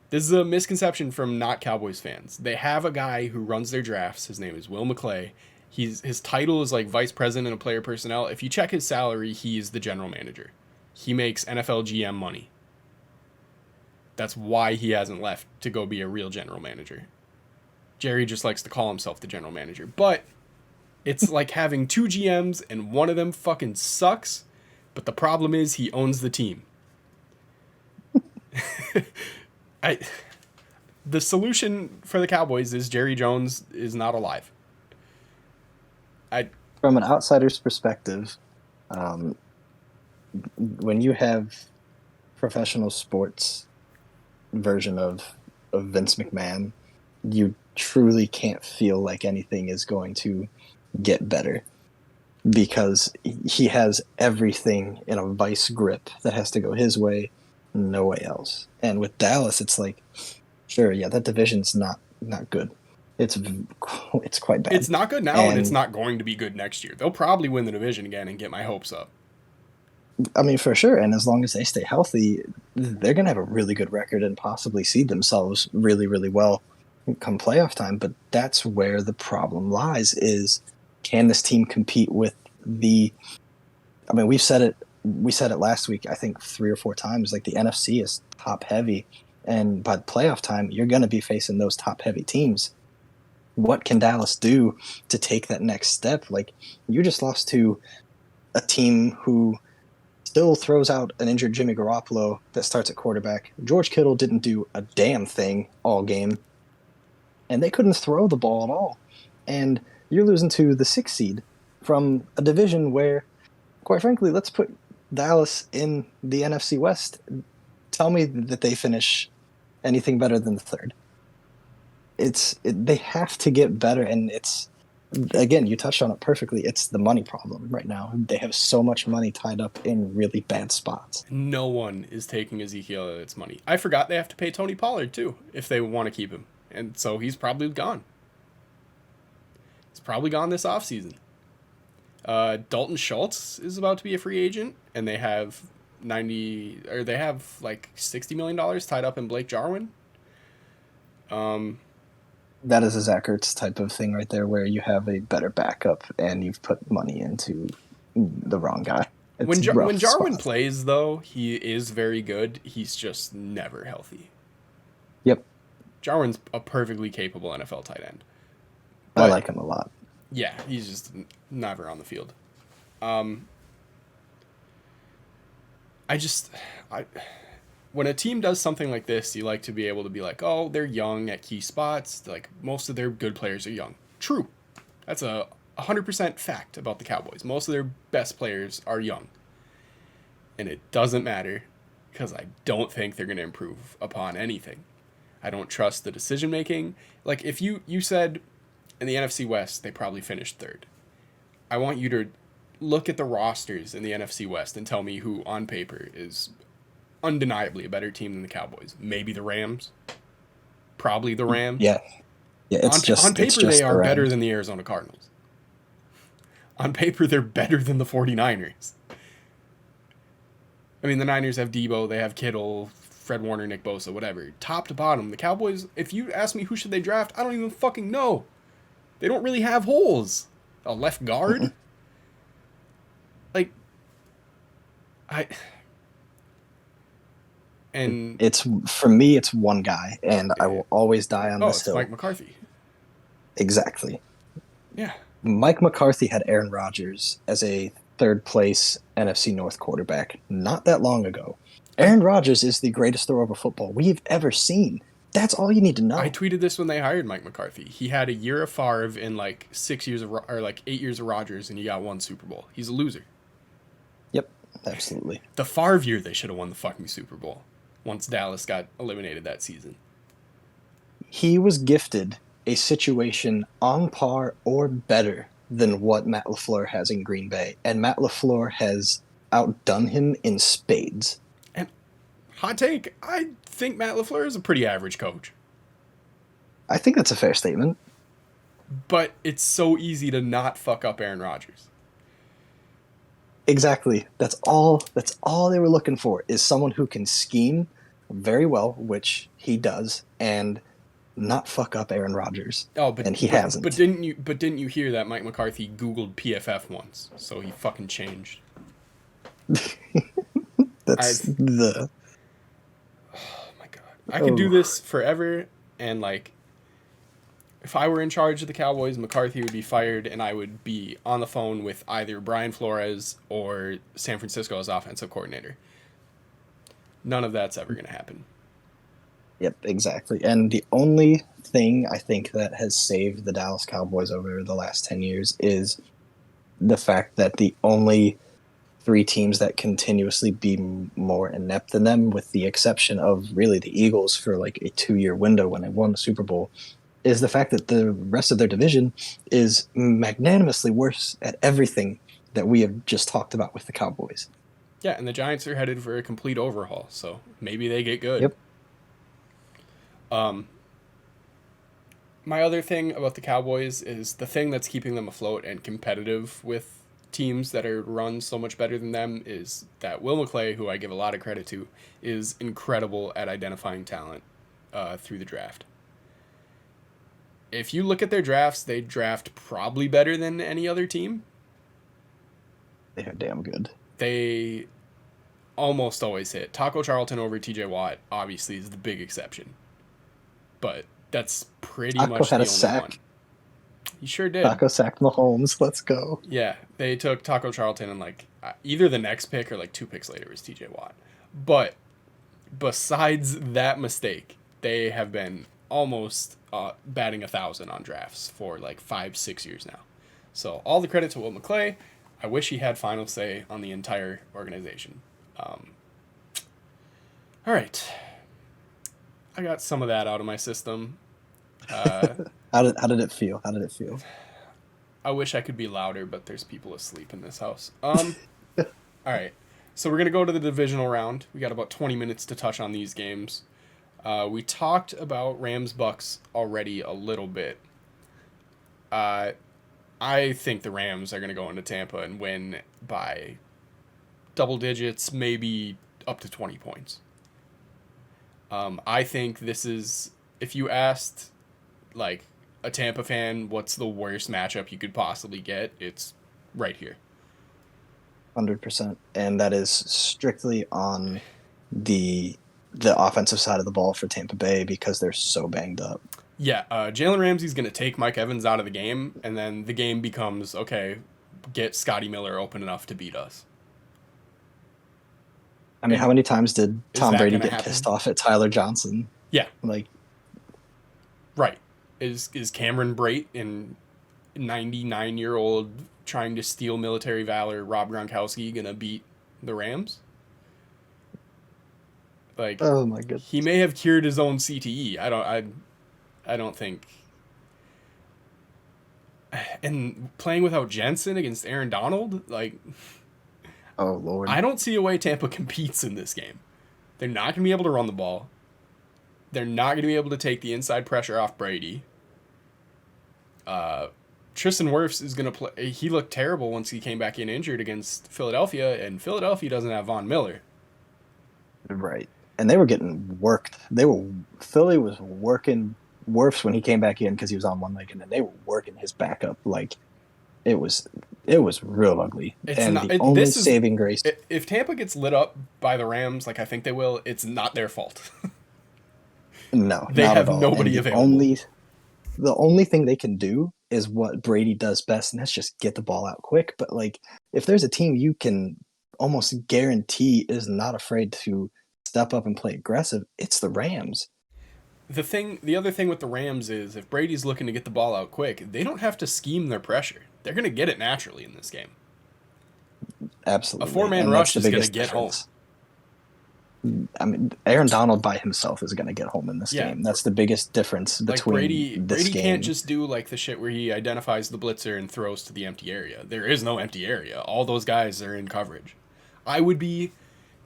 this is a misconception from not Cowboys fans. They have a guy who runs their drafts. His name is Will McClay. His title is like vice president of player personnel. If you check his salary, he's the general manager. He makes NFL GM money. That's why he hasn't left to go be a real general manager. Jerry just likes to call himself the general manager. But it's like having two GMs and one of them fucking sucks. But the problem is he owns the team. The solution for the Cowboys is Jerry Jones is not alive. From an outsider's perspective, when you have professional sports version of Vince McMahon, you truly can't feel like anything is going to get better because he has everything in a vice grip that has to go his way, no way else. And with Dallas, it's like, sure, yeah, that division's not good. It's quite bad. It's not good now, and it's not going to be good next year. They'll probably win the division again and get my hopes up. I mean, for sure. And as long as they stay healthy, they're going to have a really good record and possibly seed themselves really, really well come playoff time. But that's where the problem lies is, can this team compete with the – I mean, we said it last week, I think 3 or 4 times. Like, the NFC is top-heavy. And by playoff time, you're going to be facing those top-heavy teams. What can Dallas do to take that next step? Like, you just lost to a team who still throws out an injured Jimmy Garoppolo that starts at quarterback. George Kittle didn't do a damn thing all game, and they couldn't throw the ball at all. And you're losing to the 6th seed from a division where, quite frankly, let's put Dallas in the NFC West. Tell me that they finish anything better than the 3rd. They have to get better, and it's, again, you touched on it perfectly. It's the money problem right now. They have so much money tied up in really bad spots. No one is taking Ezekiel Elliott's money. I forgot they have to pay Tony Pollard, too, if they want to keep him. And so he's probably gone. He's probably gone this offseason. Dalton Schultz is about to be a free agent, and they have like $60 million tied up in Blake Jarwin. That is a Zach Ertz type of thing right there, where you have a better backup and you've put money into the wrong guy. When Jarwin plays, though, he is very good. He's just never healthy. Yep. Jarwin's a perfectly capable NFL tight end. But, I like him a lot. Yeah, he's just never on the field. When a team does something like this, you like to be able to be like, oh, they're young at key spots. Like, most of their good players are young. True. That's a 100% fact about the Cowboys. Most of their best players are young. And it doesn't matter because I don't think they're going to improve upon anything. I don't trust the decision-making. Like, if you said in the NFC West, they probably finished 3rd. I want you to look at the rosters in the NFC West and tell me who, on paper, is undeniably a better team than the Cowboys. Maybe the Rams. Probably the Rams. Yeah. On paper, they are better than the Arizona Cardinals. On paper, they're better than the 49ers. I mean, the Niners have Debo, they have Kittle, Fred Warner, Nick Bosa, whatever. Top to bottom, the Cowboys, if you ask me who should they draft, I don't even fucking know. They don't really have holes. A left guard? Mm-hmm. Like, for me, it's one guy, and I will always die on this hill. Mike McCarthy. Exactly. Yeah. Mike McCarthy had Aaron Rodgers as a 3rd place NFC North quarterback not that long ago. Aaron Rodgers is the greatest thrower of football we've ever seen. That's all you need to know. I tweeted this when they hired Mike McCarthy. He had a year of Favre in like 8 years of Rodgers, and he got 1 Super Bowl. He's a loser. Yep, absolutely. The Favre year, they should have won the fucking Super Bowl once Dallas got eliminated that season. he was gifted a situation on par or better than what Matt LaFleur has in Green Bay, and Matt LaFleur has outdone him in spades. And hot take, I think Matt LaFleur is a pretty average coach. I think that's a fair statement. But it's so easy to not fuck up Aaron Rodgers. Exactly. That's all they were looking for, is someone who can scheme very well, which he does, and not fuck up Aaron Rodgers. Oh, but and he hasn't. But didn't you hear that Mike McCarthy Googled PFF once, so he fucking changed. That's oh my god. I could do this forever, and like, if I were in charge of the Cowboys, McCarthy would be fired, and I would be on the phone with either Brian Flores or San Francisco's offensive coordinator. None of that's ever going to happen. Yep, exactly. And the only thing I think that has saved the Dallas Cowboys over the last 10 years is the fact that the only three teams that continuously be more inept than them, with the exception of really the Eagles for like a 2-year window when they won the Super Bowl, is the fact that the rest of their division is magnanimously worse at everything that we have just talked about with the Cowboys. Yeah, and the Giants are headed for a complete overhaul, so maybe they get good. Yep. My other thing about the Cowboys is the thing that's keeping them afloat and competitive with teams that are run so much better than them is that Will McClay, who I give a lot of credit to, is incredible at identifying talent through the draft. If you look at their drafts, they draft probably better than any other team. They are damn good. They almost always hit. Taco Charlton over TJ Watt obviously is the big exception. But that's pretty Taco much had the a only sack. one. He sure did. Taco sacked Mahomes. Let's go. Yeah, they took Taco Charlton and like either the next pick or like 2 picks later was TJ Watt. But besides that mistake, they have been almost batting 1,000 on drafts for like 5-6 years now. So all the credit to Will McClay. I wish he had final say on the entire organization. All right. I got some of that out of my system. How did it feel? How did it feel? I wish I could be louder, but there's people asleep in this house. All right. So we're going to go to the divisional round. We got about 20 minutes to touch on these games. We talked about Rams-Bucks already a little bit. I think the Rams are going to go into Tampa and win by double digits, maybe up to 20 points. I think this is, if you asked like a Tampa fan what's the worst matchup you could possibly get, it's right here. 100%. And that is strictly on the offensive side of the ball for Tampa Bay because they're so banged up. Yeah, Jalen Ramsey's going to take Mike Evans out of the game, and then the game becomes, okay, get Scotty Miller open enough to beat us. I mean, how many times did Tom Brady get pissed off at Tyler Johnson? Yeah. Like, right. Is Cameron Brate and 99-year-old trying to steal military valor Rob Gronkowski going to beat the Rams? Like, oh my goodness. He may have cured his own CTE. I don't think. And playing without Jensen against Aaron Donald, like, oh Lord, I don't see a way Tampa competes in this game. They're not going to be able to run the ball. They're not going to be able to take the inside pressure off Brady. Tristan Wirfs is going to play. He looked terrible once he came back in injured against Philadelphia, and Philadelphia doesn't have Von Miller. Right. And they were getting worked. Philly was working Wirfs when he came back in because he was on one leg, and then they were working his back up. Like, it was real ugly. Only saving grace. If Tampa gets lit up by the Rams, like I think they will, it's not their fault. No, they have nobody available. The only thing they can do is what Brady does best, and that's just get the ball out quick. But like, if there's a team you can almost guarantee is not afraid to step up and play aggressive, it's the Rams. The other thing with the Rams is if Brady's looking to get the ball out quick, they don't have to scheme their pressure. They're going to get it naturally in this game. Absolutely. A 4-man rush is going to get home. I mean, Aaron Donald by himself is going to get home in this Yeah, game. That's the biggest difference like between this Brady can't game. just do like the shit where he identifies the blitzer and throws to the empty area. There is no empty area. All those guys are in coverage. I would be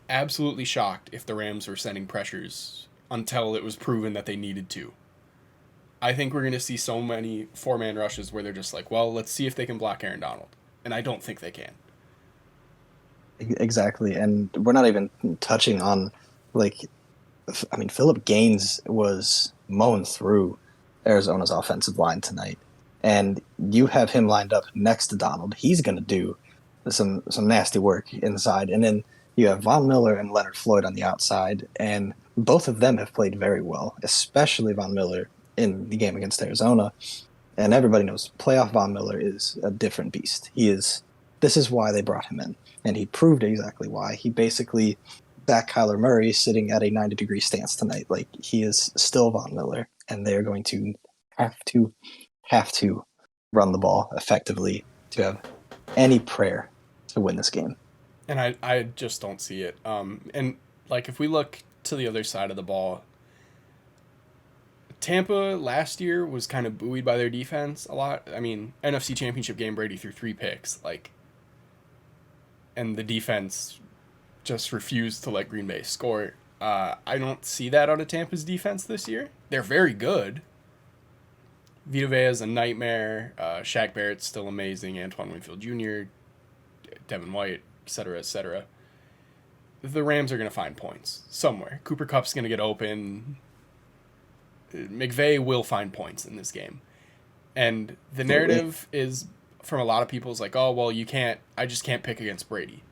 absolutely shocked if the Rams were sending pressures until it was proven that they needed to. I think we're going to see so many four-man rushes where they're just like, well, let's see if they can block Aaron Donald. And I don't think they can. Exactly. And we're not even touching on, like, I mean, Philip Gaines was mowing through Arizona's offensive line tonight. And you have him lined up next to Donald. He's going to do some nasty work inside. And then you have Von Miller and Leonard Floyd on the outside. And both of them have played very well, especially Von Miller in the game against Arizona. And everybody knows playoff Von Miller is a different beast. This is why they brought him in. And he proved exactly why. He basically back Kyler Murray sitting at a 90-degree stance tonight. Like, he is still Von Miller, and they're going to have to run the ball effectively to have any prayer to win this game. And I just don't see it. And like if we look to the other side of the ball, Tampa last year was kind of buoyed by their defense a lot. I mean, NFC Championship game, Brady threw 3 picks, like, and the defense just refused to let Green Bay score. I don't see that out of Tampa's defense this year. They're very good. Vita Vea is a nightmare. Shaq Barrett's still amazing. Antoine Winfield Jr., Devin White, etc., etc. The Rams are going to find points somewhere. Cooper Kupp's going to get open. McVay will find points in this game. And the narrative is, from a lot of people, is like, oh, well, I just can't pick against Brady.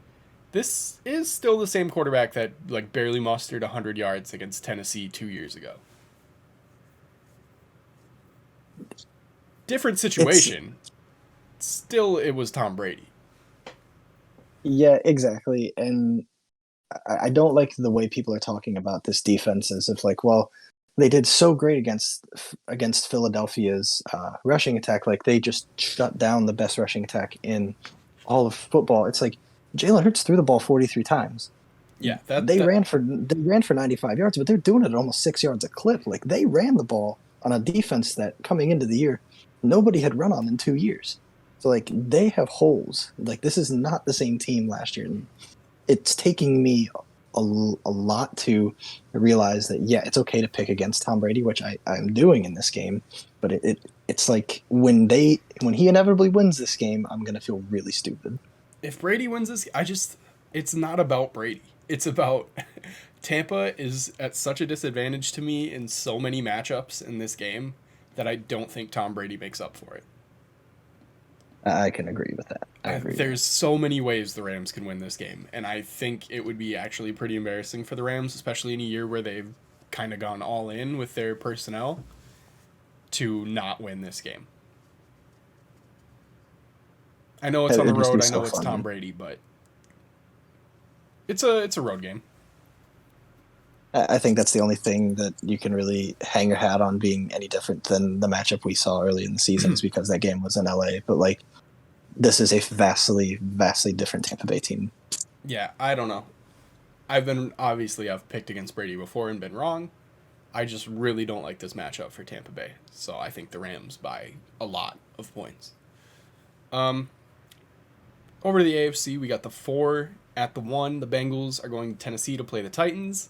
This is still the same quarterback that like barely mustered 100 yards against Tennessee 2 years ago. Different situation. Still, it was Tom Brady. Yeah, exactly. And I don't like the way people are talking about this defense as if, like, well, they did so great against Philadelphia's rushing attack. Like, they just shut down the best rushing attack in all of football. It's like Jalen Hurts threw the ball 43 times. Yeah, they ran for 95 yards, but they're doing it at almost 6 yards a clip. Like, they ran the ball on a defense that coming into the year nobody had run on in 2 years. So, like, they have holes. Like, this is not the same team last year. And it's taking me a lot to realize that, yeah, it's okay to pick against Tom Brady, which I'm doing in this game. But it's like when he inevitably wins this game, I'm going to feel really stupid. If Brady wins this, it's not about Brady. It's about Tampa is at such a disadvantage to me in so many matchups in this game that I don't think Tom Brady makes up for it. I can agree with that. There's so many ways the Rams can win this game, and I think it would be actually pretty embarrassing for the Rams, especially in a year where they've kind of gone all in with their personnel, to not win this game. I know it's on the road. I know it's Tom Brady, but it's a road game. I think that's the only thing that you can really hang your hat on being any different than the matchup we saw early in the season is because that game was in LA. But, like, this is a vastly, vastly different Tampa Bay team. Yeah, I don't know. I've picked against Brady before and been wrong. I just really don't like this matchup for Tampa Bay. So I think the Rams by a lot of points. Over to the AFC, we got the 4 at the 1. The Bengals are going to Tennessee to play the Titans.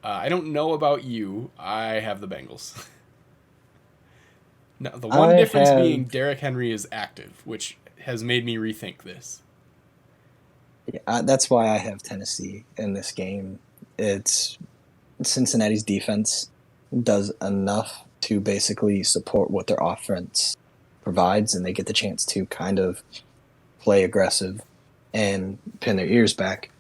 I don't know about you. I have the Bengals. Now, the one difference being Derrick Henry is active, which has made me rethink this. Yeah, that's why I have Tennessee in this game. It's Cincinnati's defense does enough to basically support what their offense provides, and they get the chance to kind of play aggressive and pin their ears back.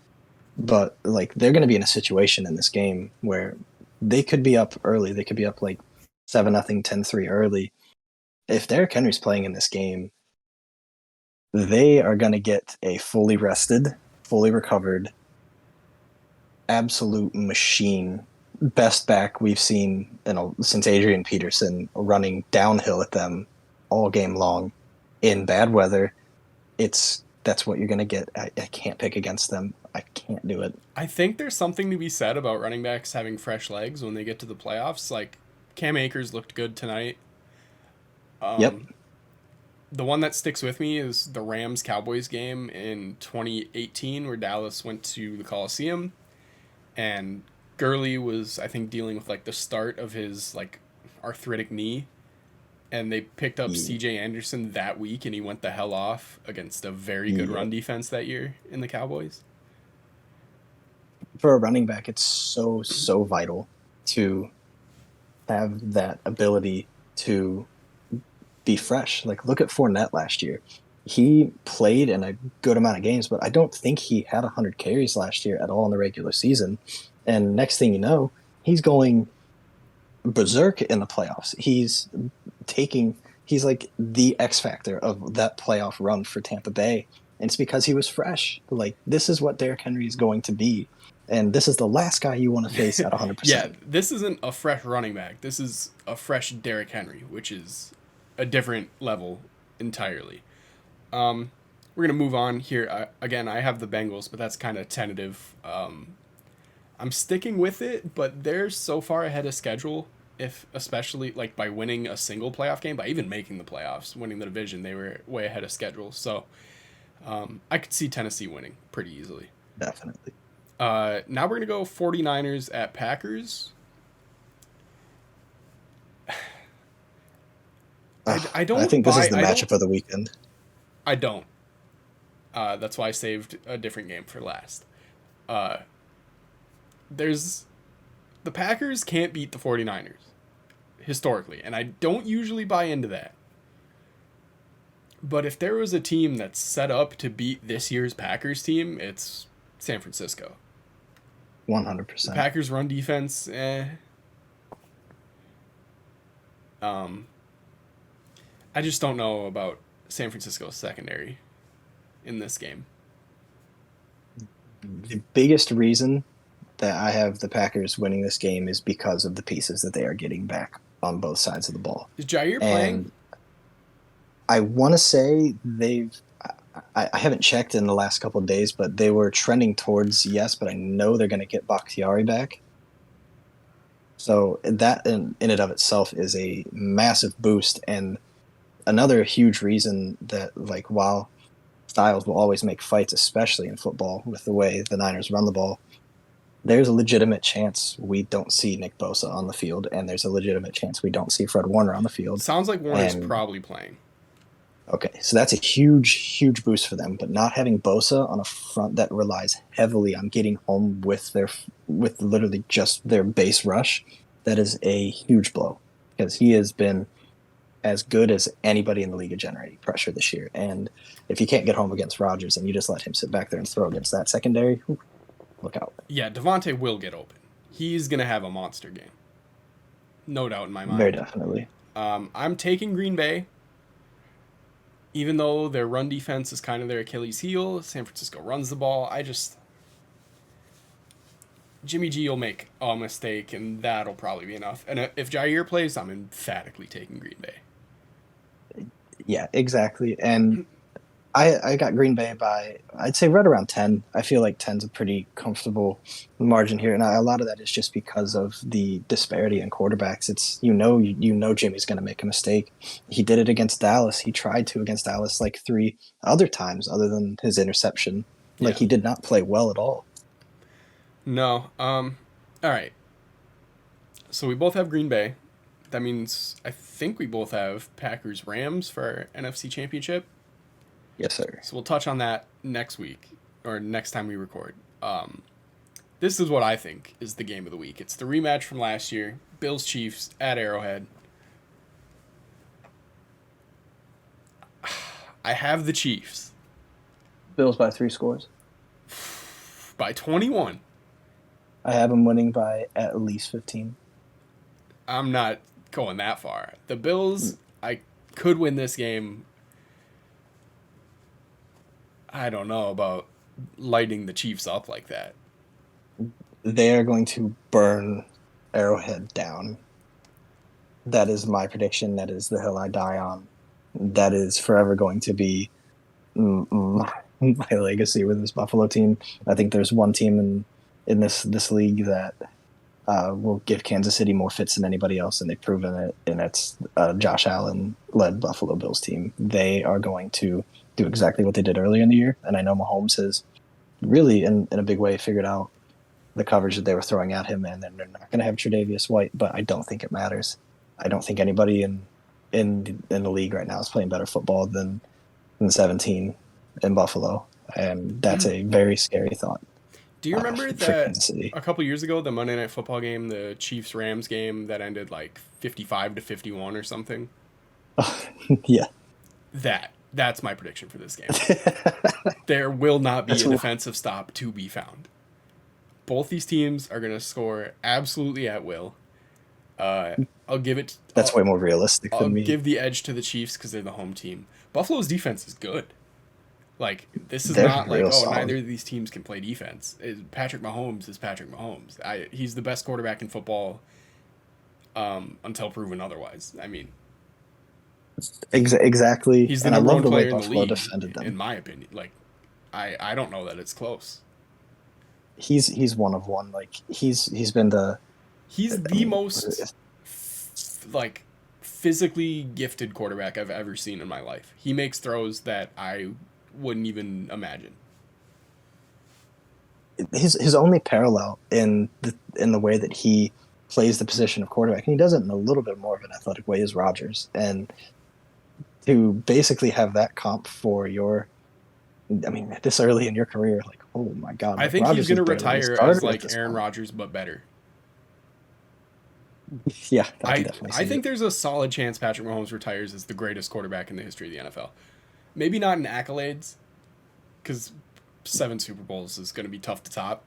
But, like, they're going to be in a situation in this game where they could be up early. They could be up like 7-0, 10-3 early. If Derrick Henry's playing in this game, they are going to get a fully rested, fully recovered, absolute machine. Best back we've seen since Adrian Peterson, running downhill at them all game long in bad weather. That's what you're going to get. I can't pick against them. I can't do it. I think there's something to be said about running backs having fresh legs when they get to the playoffs. Like Cam Akers looked good tonight. Yep. The one that sticks with me is the Rams Cowboys game in 2018 where Dallas went to the Coliseum and Gurley was, I think, dealing with like the start of his like arthritic knee, and they picked up Yeah. C.J. Anderson that week, and he went the hell off against a very good run defense that year in the Cowboys. For a running back, it's so vital to have that ability to be fresh. Like, look at Fournette last year. He played in a good amount of games, but I don't think he had 100 carries last year at all in the regular season. And next thing you know, he's going berserk in the playoffs. He's like the X factor of that playoff run for Tampa Bay. And it's because he was fresh. Like, this is what Derrick Henry is going to be. And this is the last guy you want to face at 100%. Yeah, this isn't a fresh running back. This is a fresh Derrick Henry, which is a different level entirely. We're going to move on here. Again, I have the Bengals, but that's kind of tentative. I'm sticking with it, but they're so far ahead of schedule, if especially like by winning a single playoff game, by even making the playoffs, winning the division, they were way ahead of schedule. So I could see Tennessee winning pretty easily. Definitely. Now we're going to go 49ers at Packers. I don't. I think this is the matchup of the weekend. I don't. That's why I saved a different game for last. The Packers can't beat the 49ers historically, and I don't usually buy into that. But if there was a team that's set up to beat this year's Packers team, it's San Francisco. 100%. The Packers run defense, I just don't know about San Francisco's secondary in this game. The biggest reason that I have the Packers winning this game is because of the pieces that they are getting back on both sides of the ball. Is Jair playing? And I want to say I haven't checked in the last couple of days, but they were trending towards yes, but I know they're going to get Bakhtiari back. So that in and of itself is a massive boost. And another huge reason that, like, while styles will always make fights, especially in football with the way the Niners run the ball, there's a legitimate chance we don't see Nick Bosa on the field, and there's a legitimate chance we don't see Fred Warner on the field. Sounds like Warner's probably playing. Okay, so that's a huge boost for them. But not having Bosa on a front that relies heavily on getting home with literally just their base rush, that is a huge blow, because he has been as good as anybody in the league at generating pressure this year. And if you can't get home against Rodgers and you just let him sit back there and throw against that secondary, look out. Yeah, Devontae will get open. He's going to have a monster game. No doubt in my mind. Very definitely. I'm taking Green Bay. Even though their run defense is kind of their Achilles heel, San Francisco runs the ball. Jimmy G will make a mistake, and that'll probably be enough. And if Jair plays, I'm emphatically taking Green Bay. Yeah, exactly. And I got Green Bay by, I'd say, right around 10. I feel like 10's a pretty comfortable margin here. And a lot of that is just because of the disparity in quarterbacks. It's, you know Jimmy's going to make a mistake. He did it against Dallas. He tried to against Dallas like 3 other times other than his interception. Like, he did not play well at all. No. All right. So we both have Green Bay. That means I think we both have Packers-Rams for our NFC Championship. Yes, sir. So we'll touch on that next week, or next time we record. This is what I think is the game of the week. It's the rematch from last year, Bills-Chiefs at Arrowhead. I have the Chiefs. Bills by 3 scores. By 21. I have them winning by at least 15. I'm not going that far. The Bills, I could win this game. I don't know about lighting the Chiefs up like that. They are going to burn Arrowhead down. That is my prediction. That is the hill I die on. That is forever going to be my legacy with this Buffalo team. I think there's one team in this league that will give Kansas City more fits than anybody else, and they've proven it. And it's Josh Allen led Buffalo Bills team. They are going to do exactly what they did earlier in the year, and I know Mahomes has really, in a big way, figured out the coverage that they were throwing at him, and then they're not going to have Tre'Davious White, but I don't think it matters. I don't think anybody in the league right now is playing better football than 17 in Buffalo, and that's a very scary thought. Do you remember for that Kansas City. a couple years ago, the Monday Night Football game, the Chiefs-Rams game that ended like 55-51 or something? Yeah. That's my prediction for this game. There will not be a defensive stop to be found. Both these teams are going to score absolutely at will. I'll give it... That's way more realistic than me. I'll give the edge to the Chiefs because they're the home team. Buffalo's defense is good. Like, this is They're not like, solid. neither of these teams can play defense. Patrick Mahomes is Patrick Mahomes. He's the best quarterback in football until proven otherwise. I mean... Exactly. He's the and number I one love the way player in the Buffalo league, defended them. in my opinion. Like, I don't know that it's close. He's one of one. Like he's been the most like physically gifted quarterback I've ever seen in my life. He makes throws that I wouldn't even imagine. His only parallel in the way that he plays the position of quarterback, and he does it in a little bit more of an athletic way, is Rodgers. And to basically have that comp for this early in your career, like, oh my God. I think Rodgers he's going to was barely retire started as like at this Aaron point. Rodgers, but better. Yeah, I can definitely see I think it. there's a solid chance Patrick Mahomes retires as the greatest quarterback in the history of the NFL. Maybe not in accolades, because 7 Super Bowls is going to be tough to top.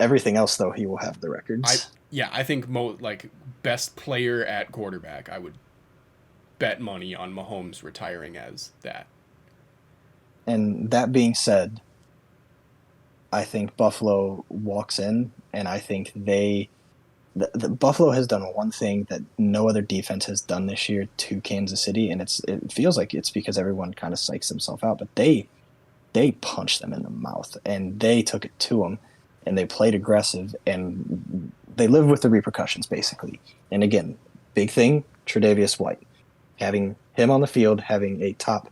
Everything else, though, he will have the records. I think best player at quarterback, I would bet money on Mahomes retiring as that. And that being said, I think Buffalo walks in, and I think the Buffalo has done one thing that no other defense has done this year to Kansas City, and it feels like it's because everyone kind of psychs themselves out, but they punched them in the mouth, and they took it to them, and they played aggressive, and they live with the repercussions, basically. And again, big thing, Tre'Davious White. Having him on the field, having a top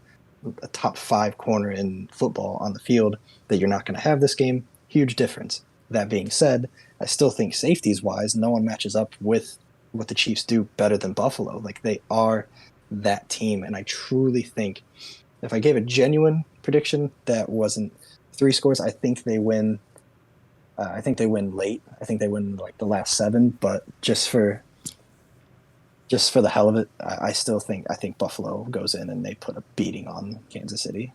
5 corner in football on the field that you're not going to have this game, huge difference. That being said, I still think safeties-wise, no one matches up with what the Chiefs do better than Buffalo. Like, they are that team, and I truly think if I gave a genuine prediction that wasn't 3 scores, I think they win. I think they win late. I think they win like the last 7. But just for the hell of it, I think Buffalo goes in and they put a beating on Kansas City.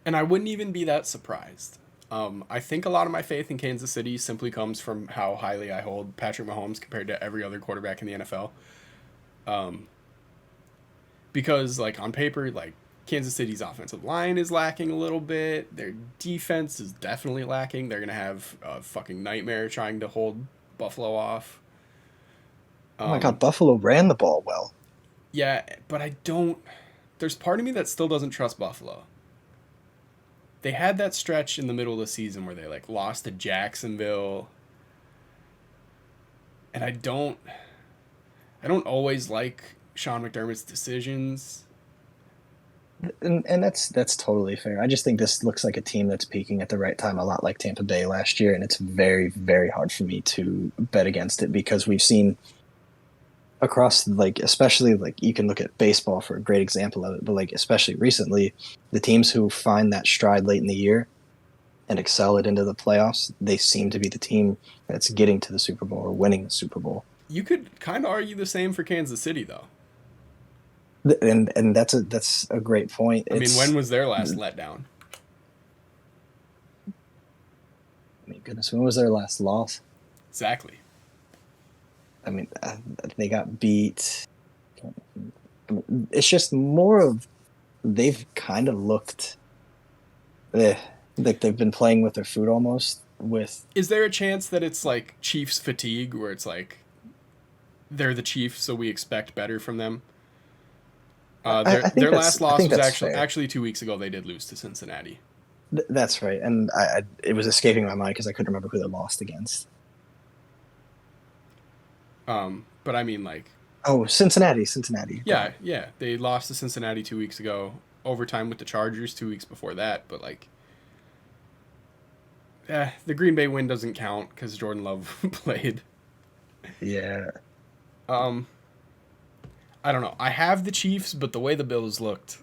And I wouldn't even be that surprised. I think a lot of my faith in Kansas City simply comes from how highly I hold Patrick Mahomes compared to every other quarterback in the NFL. Because, like, on paper, like, Kansas City's offensive line is lacking a little bit. Their defense is definitely lacking. They're going to have a fucking nightmare trying to hold Buffalo off. Oh my God, Buffalo ran the ball well. Yeah, but I don't... There's part of me that still doesn't trust Buffalo. They had that stretch in the middle of the season where they, like, lost to Jacksonville. And I don't always like Sean McDermott's decisions. And that's totally fair. I just think this looks like a team that's peaking at the right time, a lot like Tampa Bay last year, and it's very, very hard for me to bet against it because we've seen across, like, especially, like, you can look at baseball for a great example of it, but, like, especially recently, the teams who find that stride late in the year and excel it into the playoffs, they seem to be the team that's getting to the Super Bowl or winning the Super Bowl. You could kind of argue the same for Kansas City, though. And that's a great point. I mean, when was their last letdown? My goodness, when was their last loss? Exactly. I mean, they got beat. It's just more of they've kind of looked like they've been playing with their food almost. Is there a chance that it's like Chiefs fatigue, where it's like they're the Chiefs, so we expect better from them? I think Their that's last loss was that's fair. actually 2 weeks ago. They did lose to Cincinnati. That's right, and it was escaping my mind because I couldn't remember who they lost against. But I mean, like, Oh, Cincinnati. yeah, they lost to Cincinnati 2 weeks ago. Overtime with the Chargers 2 weeks before that. But like, the Green Bay win doesn't count because Jordan Love played. Yeah. Um, I don't know. I have the Chiefs, but the way the Bills looked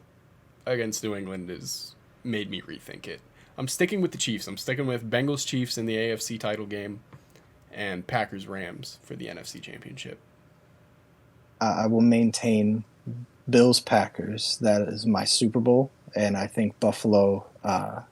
against New England is made me rethink it. I'm sticking with the Chiefs. I'm sticking with Bengals Chiefs in the AFC title game and Packers Rams for the NFC Championship. I will maintain Bills Packers. That is my Super Bowl, and I think Buffalo. I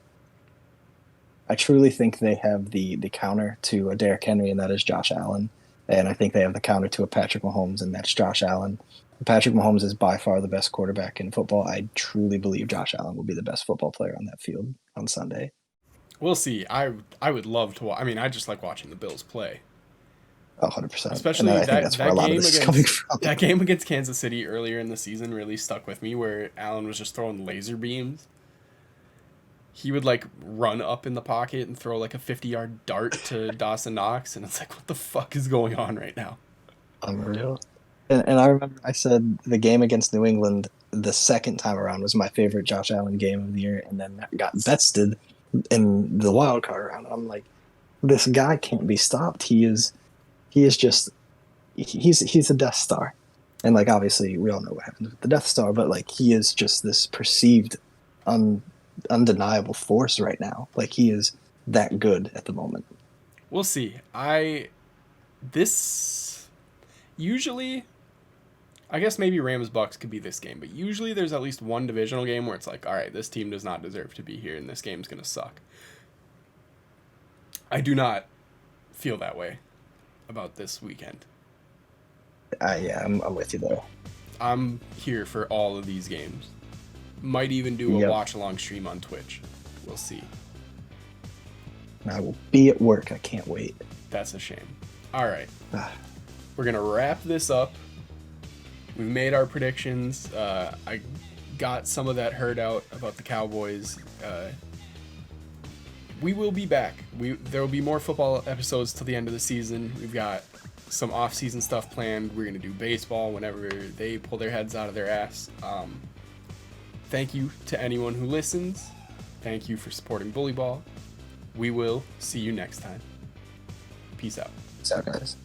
truly think they have the counter to a Derrick Henry, and that is Josh Allen. And I think they have the counter to a Patrick Mahomes, and that's Josh Allen. Patrick Mahomes is by far the best quarterback in football. I truly believe Josh Allen will be the best football player on that field on Sunday. We'll see. I would love to. I mean, I just like watching the Bills play. 100%. Especially and I think that's where a lot of this is coming from. That game against Kansas City earlier in the season really stuck with me, where Allen was just throwing laser beams. He would like run up in the pocket and throw like a 50-yard dart to Dawson Knox, and it's like, what the fuck is going on right now? Unreal. And I remember I said the game against New England the second time around was my favorite Josh Allen game of the year, and then that got bested in the wild card round. I'm like, this guy can't be stopped. He's a Death Star. And like obviously we all know what happened with the Death Star, but like he is just this perceived undeniable force right now. Like he is that good at the moment. We'll see. Usually, I guess maybe Rams Bucks could be this game, but usually there's at least one divisional game where it's like, all right, this team does not deserve to be here, and this game's gonna suck. I do not feel that way about this weekend. Yeah, I'm with you though. I'm here for all of these games. Might even do a watch-along stream on Twitch. We'll see. I will be at work. I can't wait. That's a shame. All right. We're going to wrap this up. We've made our predictions. I got some of that heard out about the Cowboys. We will be back. There will be more football episodes till the end of the season. We've got some off-season stuff planned. We're going to do baseball whenever they pull their heads out of their ass. Thank you to anyone who listens. Thank you for supporting Bullyball. We will see you next time. Peace out. Peace out, guys.